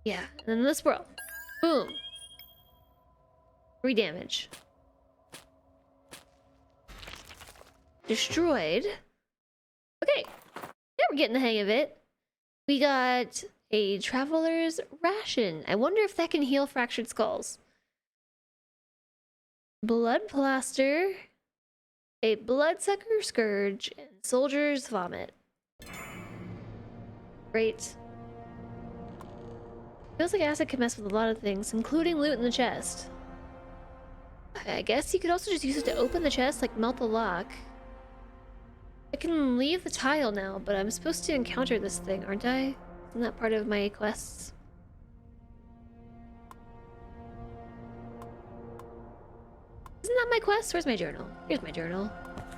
Yeah, and then the swirl. Boom. 3 damage. Destroyed. Okay. Yeah, we're getting the hang of it. We got a Traveler's Ration. I wonder if that can heal fractured skulls. Blood Plaster. A Bloodsucker Scourge. And Soldier's Vomit. Great. Feels like acid can mess with a lot of things, including loot in the chest. I guess you could also just use it to open the chest, like melt the lock. I can leave the tile now, but I'm supposed to encounter this thing, aren't I? Isn't that part of my quests? Isn't that my quest? Where's my journal? Here's my journal.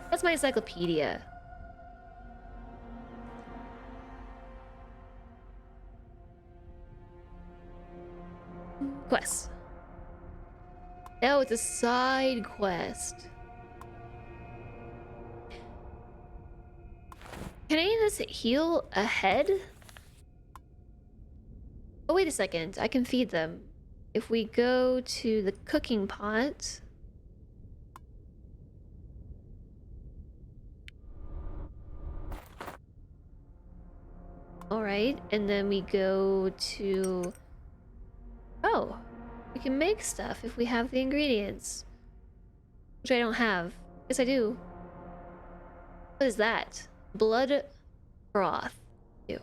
That's my encyclopedia. Quest. Oh, it's a side quest. Can any of this heal a head? Oh, wait a second. I can feed them. If we go to the cooking pot... Alright, and then we go to... Oh, we can make stuff if we have the ingredients. Which I don't have. Yes, I do. What is that? Blood broth. Ew.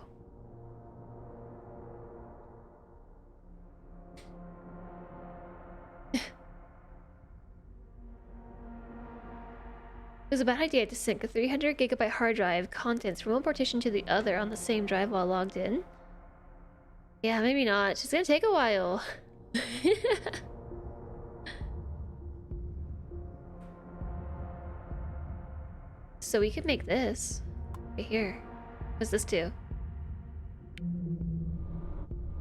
It was a bad idea to sync a 300 gigabyte hard drive contents from one partition to the other on the same drive while logged in. Yeah, maybe not. It's gonna take a while. So we could make this. Right here. What's this do?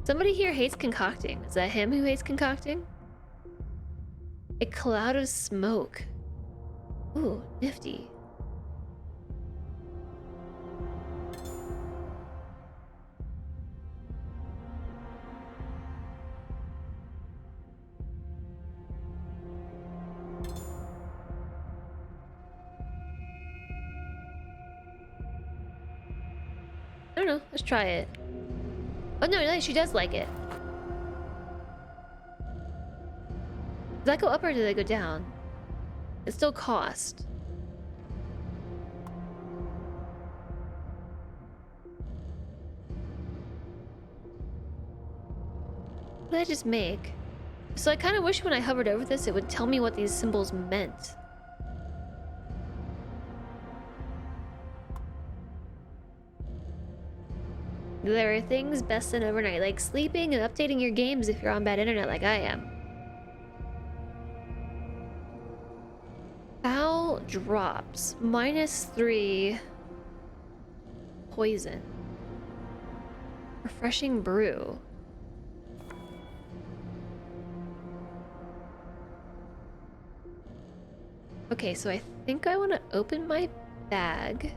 Somebody here hates concocting. Is that him who hates concocting? A cloud of smoke. Ooh, nifty. I don't know. Let's try it. Oh no, she does like it. Does that go up or do they go down? It still cost. What did I just make? So I kind of wish when I hovered over this, it would tell me what these symbols meant. There are things best done overnight, like sleeping and updating your games if you're on bad internet like I am. Foul drops. -3. Poison. Refreshing brew. Okay, so I think I want to open my bag.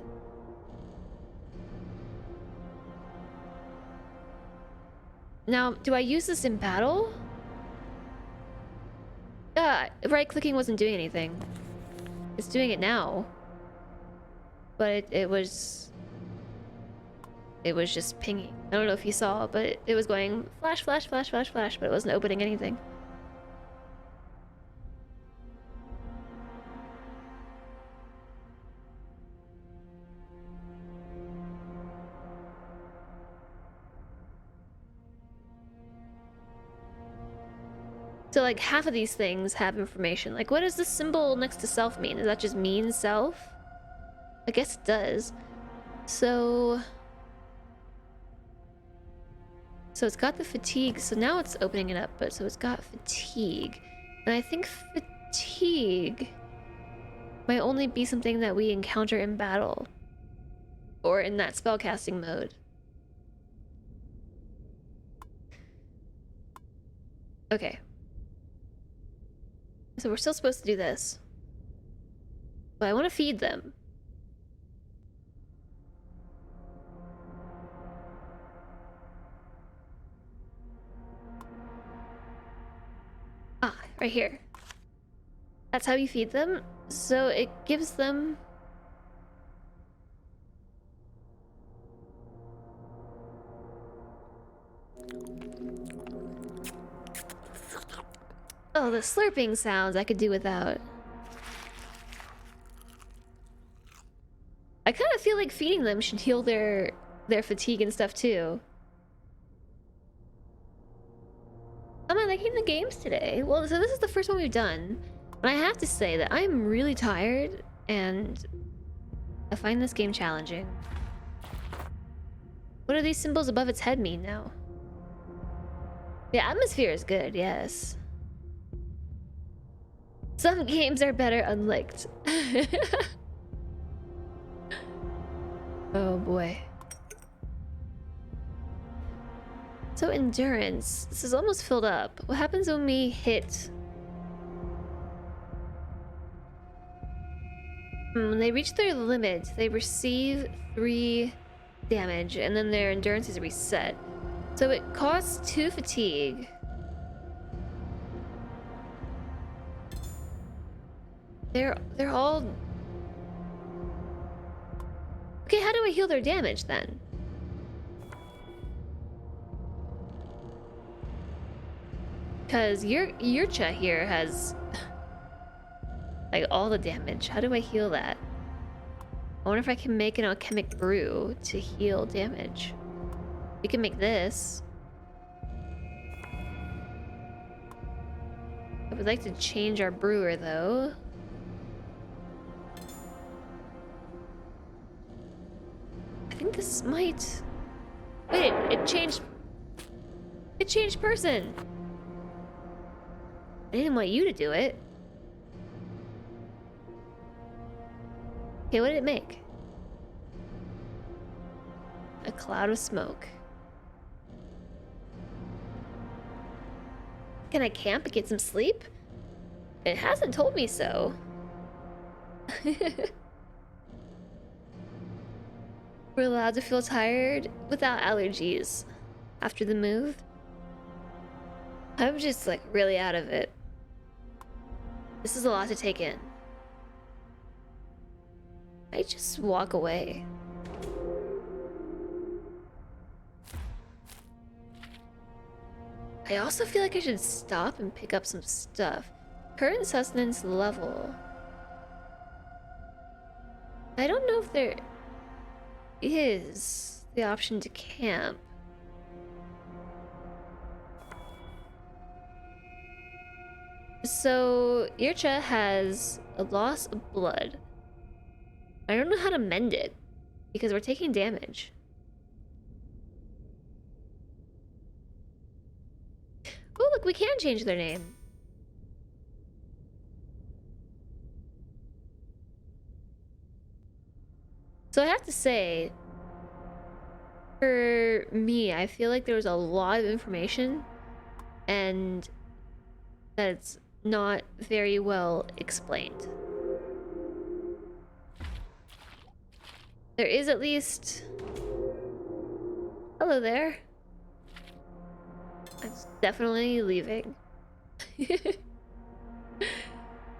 Now, do I use this in battle? Right-clicking wasn't doing anything. It's doing it now. But it was just pinging. I don't know if you saw, but it was going flash, flash, flash, flash, flash, but it wasn't opening anything. So like half of these things have information. Like what does this symbol next to self mean? Does that just mean self? I guess it does. So it's got the fatigue. So now it's opening it up, but so it's got fatigue. And I think fatigue might only be something that we encounter in battle. Or in that spellcasting mode. Okay. So we're still supposed to do this. But I want to feed them. Ah, right here. That's how you feed them. So it gives them... Oh, the slurping sounds I could do without. I kind of feel like feeding them should heal their fatigue and stuff too. Am I liking the games today? Well, so this is the first one we've done. And I have to say that I'm really tired and I find this game challenging. What do these symbols above its head mean now? The atmosphere is good, yes. Some games are better unlicked. Oh boy. So endurance. This is almost filled up. What happens when we hit... When they reach their limit, they receive 3 damage, and then their endurance is reset. So it costs 2 fatigue. They're all... Okay, how do I heal their damage then? Because Yurcha here has like all the damage. How do I heal that? I wonder if I can make an alchemic brew to heal damage. We can make this. I would like to change our brewer though. I think this might... Wait, it changed... It changed person! I didn't want you to do it. Okay, what did it make? A cloud of smoke. Can I camp and get some sleep? It hasn't told me so. We're allowed to feel tired without allergies after the move. I'm just like really out of it. This is a lot to take in. I just walk away. I also feel like I should stop and pick up some stuff. Current sustenance level. I don't know if there is the option to camp. So Yurcha has a loss of blood. I don't know how to mend it because we're taking damage. Oh, look, we can change their name. So I have to say, for me, I feel like there was a lot of information and that's not very well explained. There is at least... Hello there. I'm definitely leaving.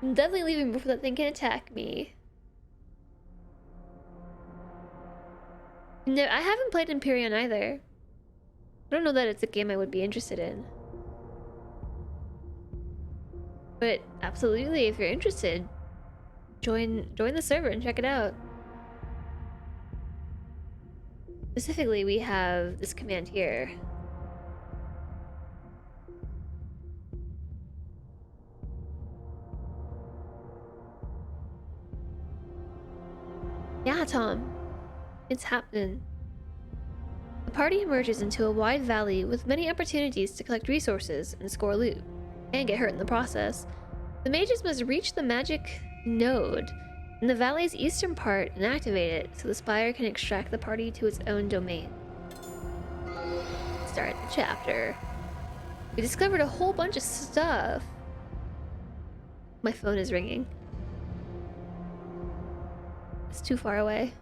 I'm definitely leaving before that thing can attack me. No, I haven't played Empyrean either. I don't know that it's a game I would be interested in. But absolutely, if you're interested, join the server and check it out. Specifically, we have this command here. Yeah, Tom. It's happening. The party emerges into a wide valley with many opportunities to collect resources and score loot, and get hurt in the process. The mages must reach the magic node in the valley's eastern part and activate it so the Spire can extract the party to its own domain. Start the chapter. We discovered a whole bunch of stuff. My phone is ringing. It's too far away.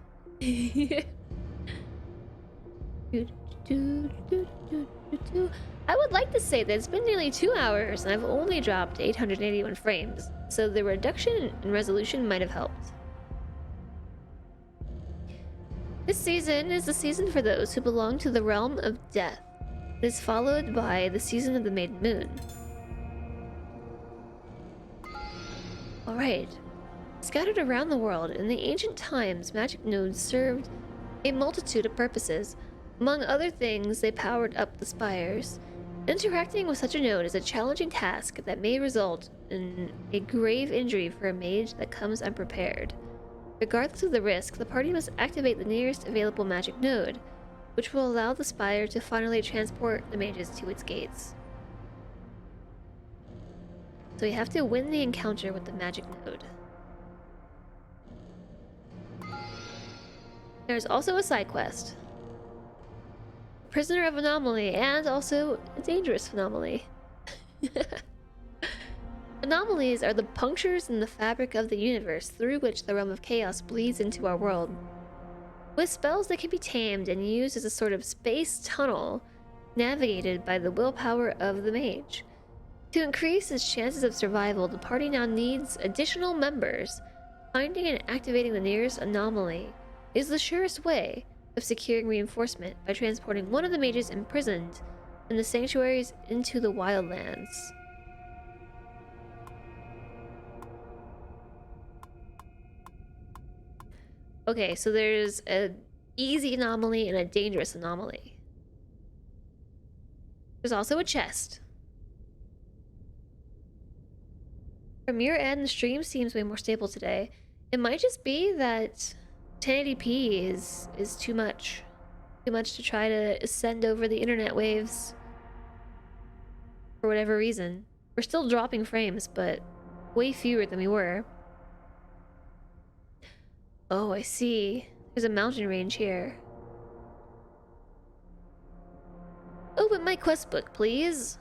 I would like to say that it's been nearly 2 hours and I've only dropped 881 frames, so the reduction in resolution might have helped. This season is the season for those who belong to the realm of death. It is followed by the season of the Maiden Moon. Alright. Scattered around the world, in the ancient times, magic nodes served a multitude of purposes. Among other things, they powered up the spires. Interacting with such a node is a challenging task that may result in a grave injury for a mage that comes unprepared. Regardless of the risk, the party must activate the nearest available magic node, which will allow the spire to finally transport the mages to its gates. So you have to win the encounter with the magic node. There's also a side quest. Prisoner of Anomaly, and also a dangerous anomaly. Anomalies are the punctures in the fabric of the universe through which the realm of chaos bleeds into our world. With spells that can be tamed and used as a sort of space tunnel, navigated by the willpower of the mage. To increase its chances of survival, the party now needs additional members. Finding and activating the nearest anomaly is the surest way of securing reinforcement by transporting one of the mages imprisoned in the sanctuaries into the wildlands. Okay, so there's an easy anomaly and a dangerous anomaly. There's also a chest. From your end, the stream seems way more stable today. It might just be that 1080p is too much. Too much to try to send over the internet waves. For whatever reason. We're still dropping frames, but way fewer than we were. Oh, I see. There's a mountain range here. Open my quest book, please.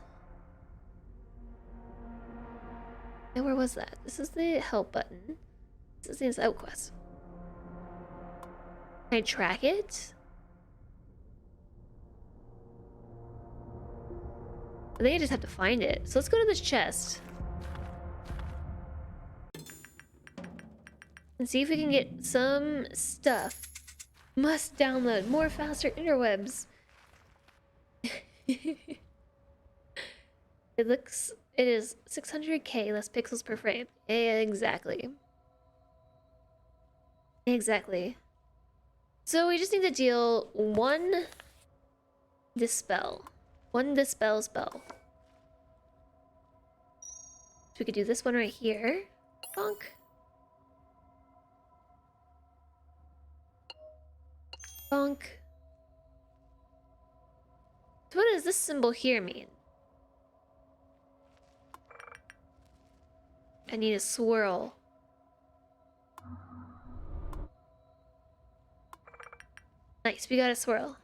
And where was that? This is the help button. This is the out quest. Can I track it? I think I just have to find it. So let's go to this chest. And see if we can get some stuff. Must download more faster interwebs. It is 600k less pixels per frame. Exactly. Exactly. So we just need to deal one dispel. One dispel spell. So we could do this one right here. Bonk. Bonk. So what does this symbol here mean? I need a swirl. Nice, we got a swirl.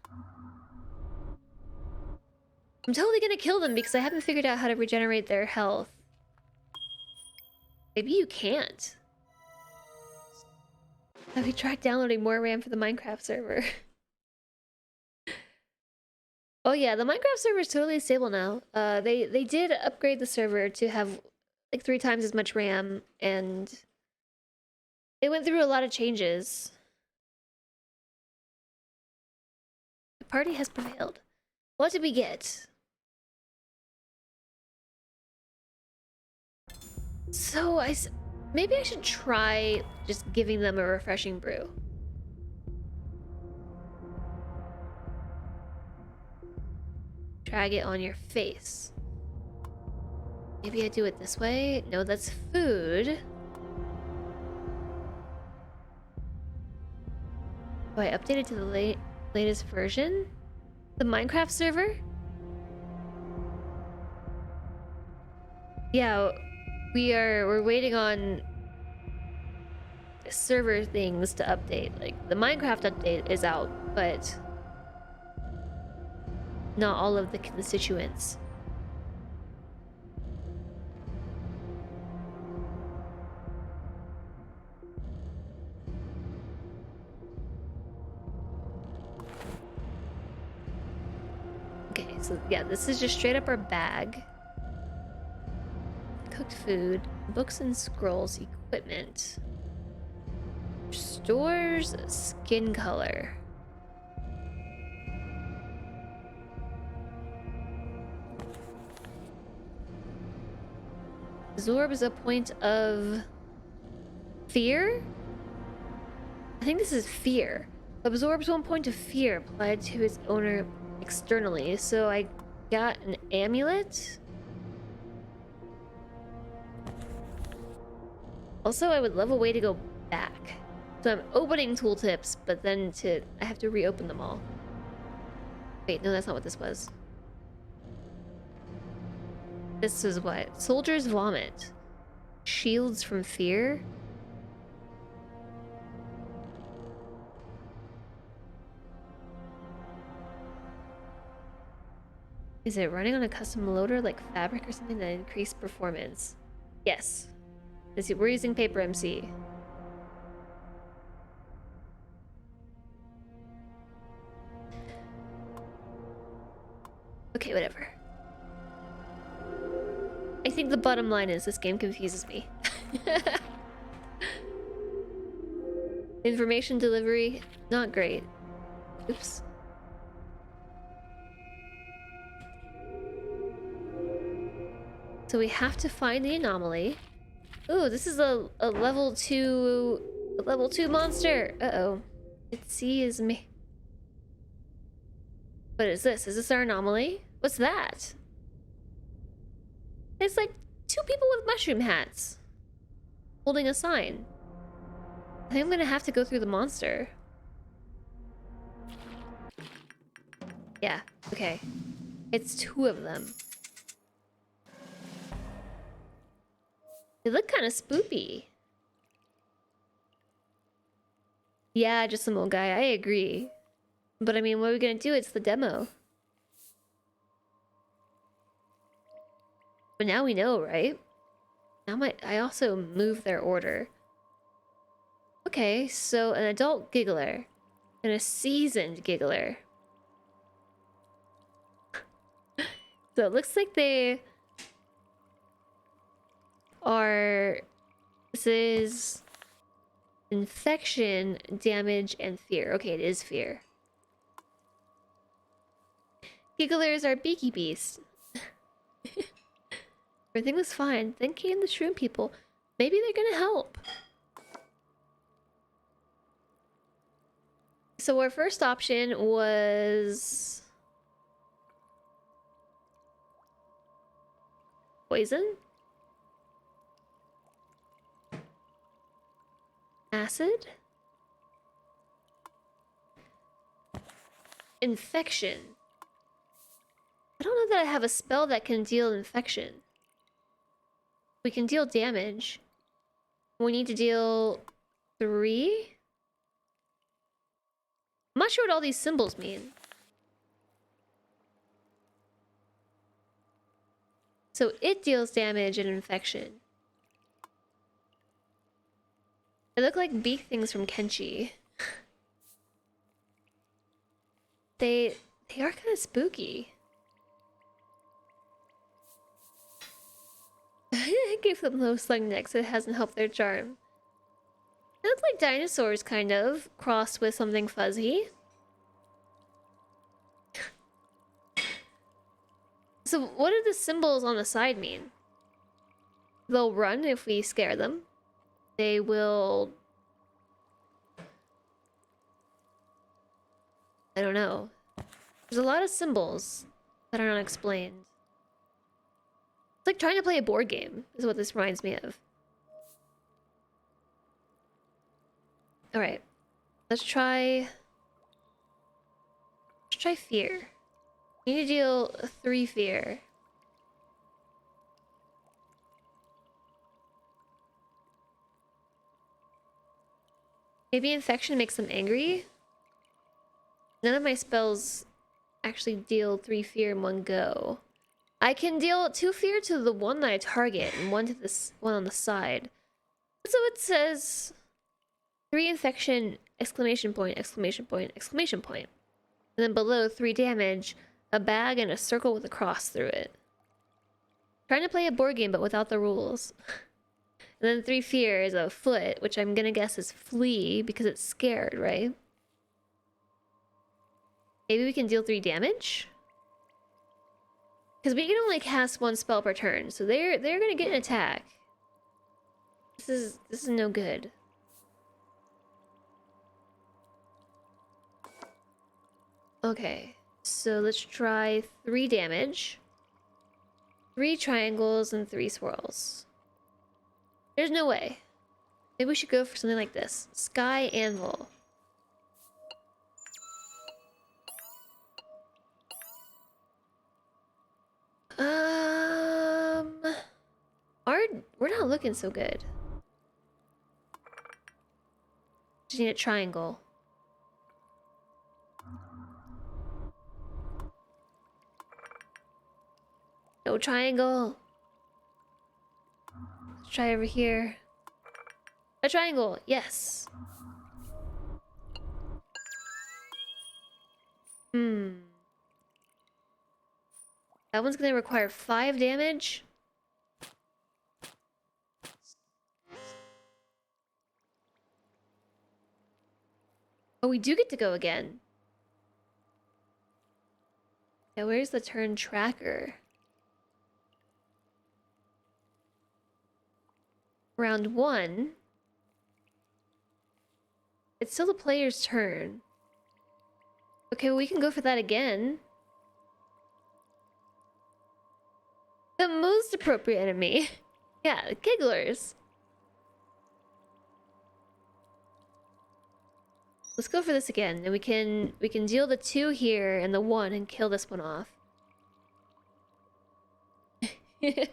I'm totally gonna kill them because I haven't figured out how to regenerate their health. Maybe you can't. Have we tried downloading more RAM for the Minecraft server? Oh yeah, the Minecraft server is totally stable now. They did upgrade the server to have like 3 times as much RAM, and it went through a lot of changes. The party has prevailed. What did we get? So maybe I should try just giving them a refreshing brew. Drag it on your face. Maybe I do it this way. No, that's food. Oh, I updated to the latest version? The Minecraft server? Yeah, we're waiting on server things to update. Like the Minecraft update is out, but not all of the constituents. Okay, So yeah, this is just straight up our bag. Cooked food, books and scrolls, equipment. Stores skin color. Absorbs a point of fear? I think this is fear. Absorbs 1 point of fear applied to its owner externally. So I got an amulet. Also, I would love a way to go back. So I'm opening tooltips, but then I have to reopen them all. Wait, no, that's not what this was. This is what? Soldier's vomit. Shields from fear. Is it running on a custom loader like fabric or something that increased performance? Yes. We're using paper MC. Okay, whatever. I think the bottom line is this game confuses me. Information delivery, not great. Oops. So we have to find the anomaly. Ooh, this is a level 2 monster. Uh-oh. It sees me. What is this? Is this our anomaly? What's that? It's like 2 people with mushroom hats holding a sign. I think I'm gonna have to go through the monster. Yeah, okay. It's 2 of them. They look kind of spoopy. Yeah, just some old guy. I agree. But I mean, what are we gonna do? It's the demo. But now we know, right? Now I also move their order. Okay, so an adult giggler and a seasoned giggler. So it looks like they are... This is infection, damage, and fear. Okay, it is fear. Gigglers are beaky beasts. Everything was fine. Then came the shroom people. Maybe they're gonna help. So our first option was... poison? Acid? Infection. I don't know that I have a spell that can deal infection. We can deal damage. We need to deal 3? I'm not sure what all these symbols mean. So it deals damage and infection. They look like beak things from Kenshi. They are kind of spooky. I gave them low slung necks. It hasn't helped their charm. They look like dinosaurs, kind of, crossed with something fuzzy. So what do the symbols on the side mean? They'll run if we scare them. They will... I don't know. There's a lot of symbols that are not explained. It's like trying to play a board game, is what this reminds me of. Alright. Let's try fear. We need to deal 3 fear. Maybe infection makes them angry? None of my spells actually deal 3 fear in one go. I can deal 2 fear to the one that I target and 1 to this one on the side. So it says 3 infection, exclamation point, exclamation point, exclamation point. And then below 3 damage, a bag and a circle with a cross through it. Trying to play a board game but without the rules. And then 3 fear is a foot, which I'm gonna guess is flee because it's scared, right? Maybe we can deal 3 damage? Because we can only cast 1 spell per turn, so they're gonna get an attack. This is no good. Okay, so let's try 3 damage, 3 triangles, and 3 swirls. There's no way. Maybe we should go for something like this. Sky Anvil. We're not looking so good. Just need a triangle. No triangle. Let's try over here. A triangle, yes. That one's gonna require 5 damage. Oh, we do get to go again. Yeah, where's the turn tracker? Round 1. It's still the player's turn. Okay, well, we can go for that again. The most appropriate enemy. Yeah, the gigglers. Let's go for this again, and we can deal the 2 here and the 1 and kill this one off. I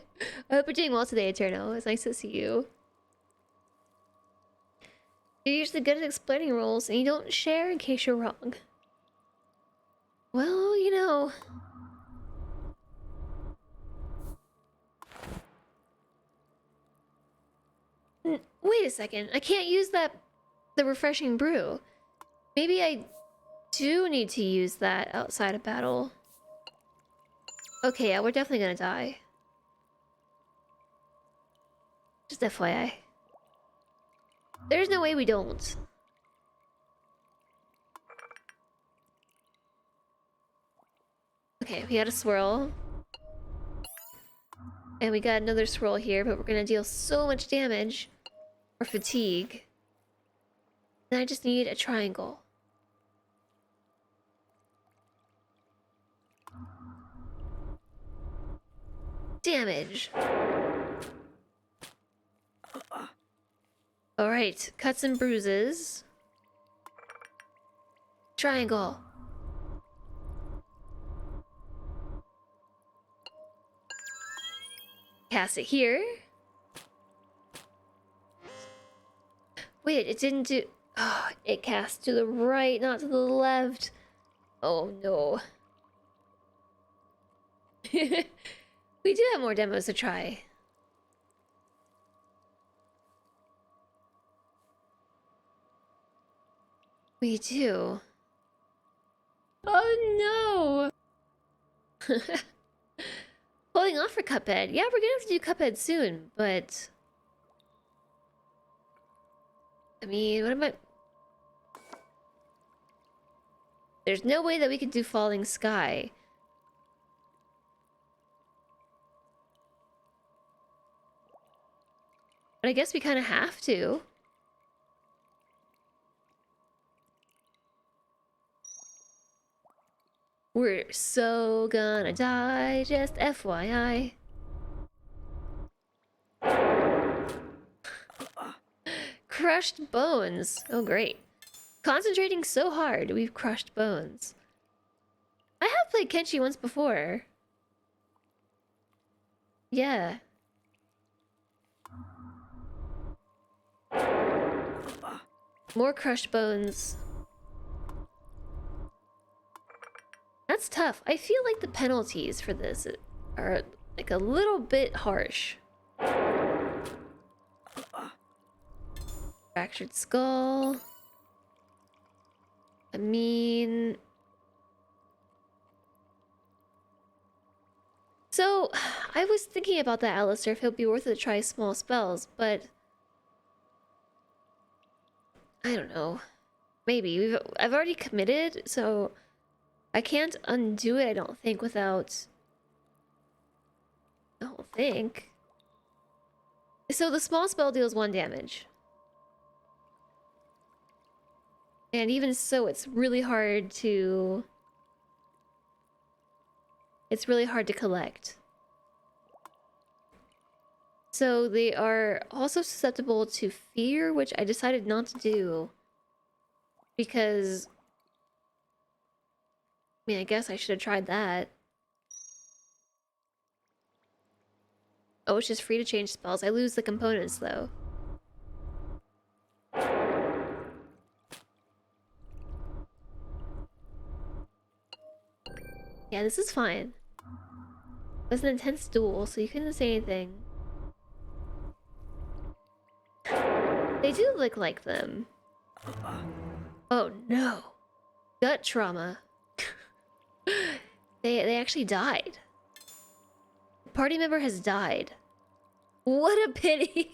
hope you're doing well today, Eternal. It's nice to see you. You're usually good at explaining rules, and you don't share in case you're wrong. Well, you know. Wait a second. I can't use the refreshing brew. Maybe I do need to use that outside of battle. Okay, yeah, we're definitely gonna die. Just FYI. There's no way we don't. Okay, we got a swirl. And we got another swirl here, but we're gonna deal so much damage. Or fatigue. Then I just need a triangle. Damage. Alright, cuts and bruises. Triangle. Cast it here. Wait, it didn't do... Oh, it cast to the right, not to the left. Oh no. We do have more demos to try. We do. Oh no! Holding off for Cuphead. Yeah, we're gonna have to do Cuphead soon, but... I mean, what am I... There's no way that we could do Falling Sky. But I guess we kind of have to. We're so gonna die, just FYI. Crushed bones. Oh, great. Concentrating so hard, we've crushed bones. I have played Kenshi once before. Yeah. More crushed bones. That's tough. I feel like the penalties for this are like a little bit harsh. Fractured skull. I mean... So, I was thinking about that, Alistair, if it would be worth it to try small spells, but... I don't know. Maybe. I've already committed, so... I can't undo it, I don't think, without... I don't think. So the small spell deals 1 damage. And even so, it's really hard to... It's really hard to collect. So they are also susceptible to fear, which I decided not to do. Because... I mean, I guess I should have tried that. Oh, it's just free to change spells. I lose the components, though. Yeah, this is fine. It was an intense duel, so you couldn't say anything. They do look like them. Oh no. Gut trauma. They actually died. A party member has died. What a pity.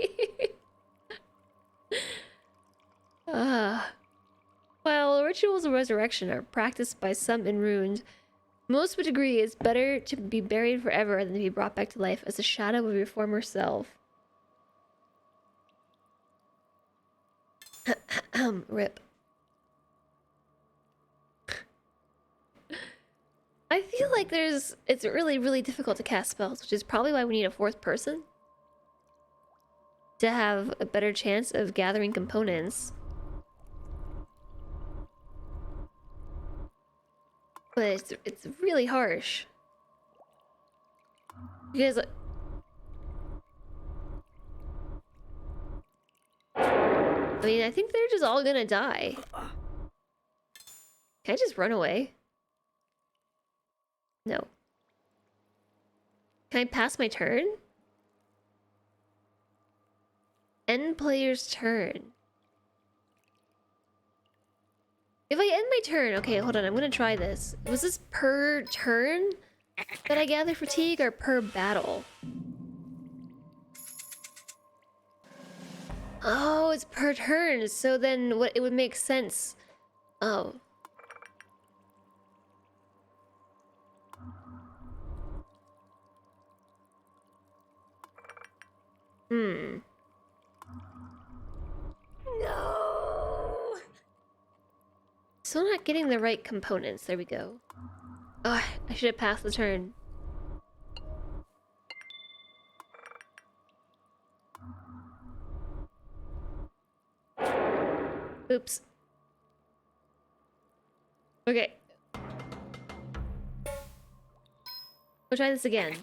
While rituals of resurrection are practiced by some in Ruined, most would agree it's better to be buried forever than to be brought back to life as a shadow of your former self. Rip. I feel like it's really, really difficult to cast spells, which is probably why we need a 4th person. To have a better chance of gathering components. But it's really harsh. Because... I mean, I think they're just all gonna die. Can I just run away? No. Can I pass my turn? End player's turn. If I end my turn... Okay, hold on. I'm gonna try this. Was this per turn that I gather fatigue or per battle? Oh, it's per turn. So then what it would make sense. Oh. Hmm. No. Still not getting the right components. There we go. Oh, I should have passed the turn. Oops. Okay. We'll try this again.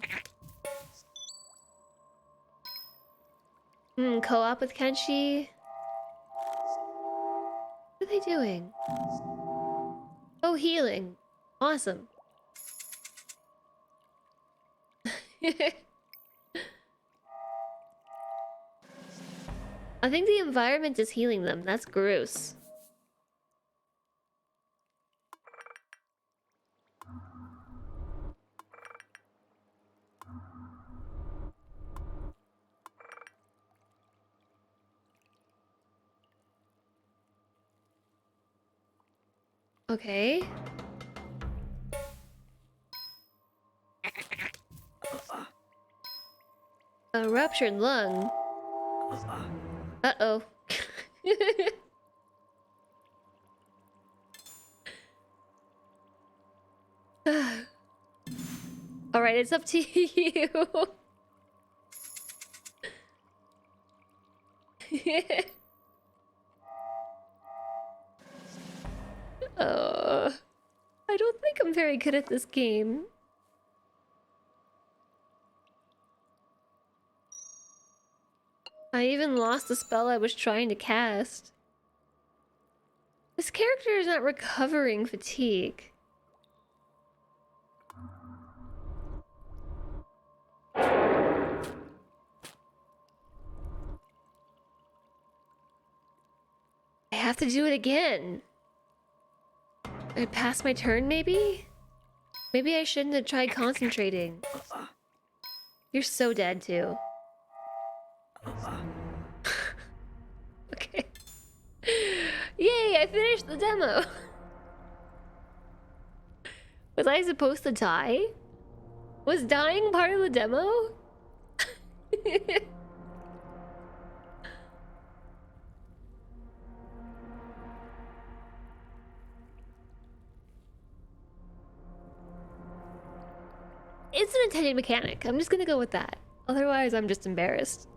Co-op with Kenshi? What are they doing? Oh, healing. Awesome. I think the environment is healing them. That's gross. Okay. A ruptured lung. Uh-oh. Alright, it's up to you. I don't think I'm very good at this game. I even lost the spell I was trying to cast. This character is not recovering fatigue. I have to do it again. I passed my turn, maybe? Maybe I shouldn't have tried concentrating. You're so dead too. Okay. Yay, I finished the demo. Was I supposed to die? Was dying part of the demo? It's an intended mechanic. I'm just gonna go with that. Otherwise, I'm just embarrassed.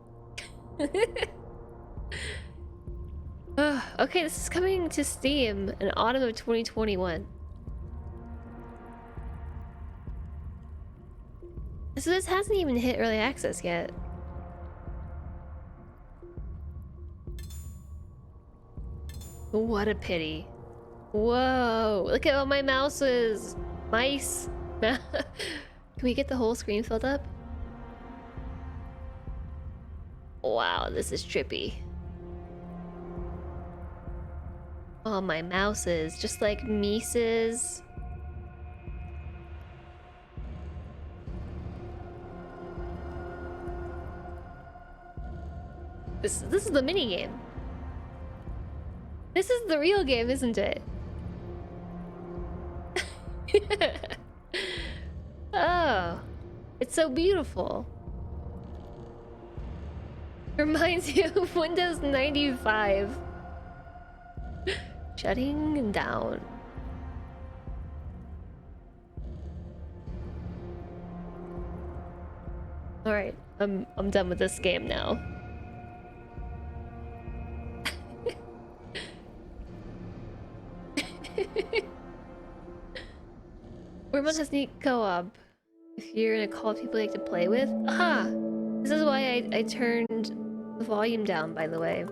Okay, this is coming to Steam in autumn of 2021. So this hasn't even hit early access yet. What a pity. Whoa, look at all my mouses. Mice. Can we get the whole screen filled up? Wow, this is trippy. Oh, my mouses, just like Mises. This is the mini game. This is the real game, isn't it? Oh, it's so beautiful. Reminds you of Windows 95. Shutting down. All right, I'm done with this game now. Wormwood has neat co-op. If you're in a call of people you like to play with. Aha! This is why I turned the volume down, by the way.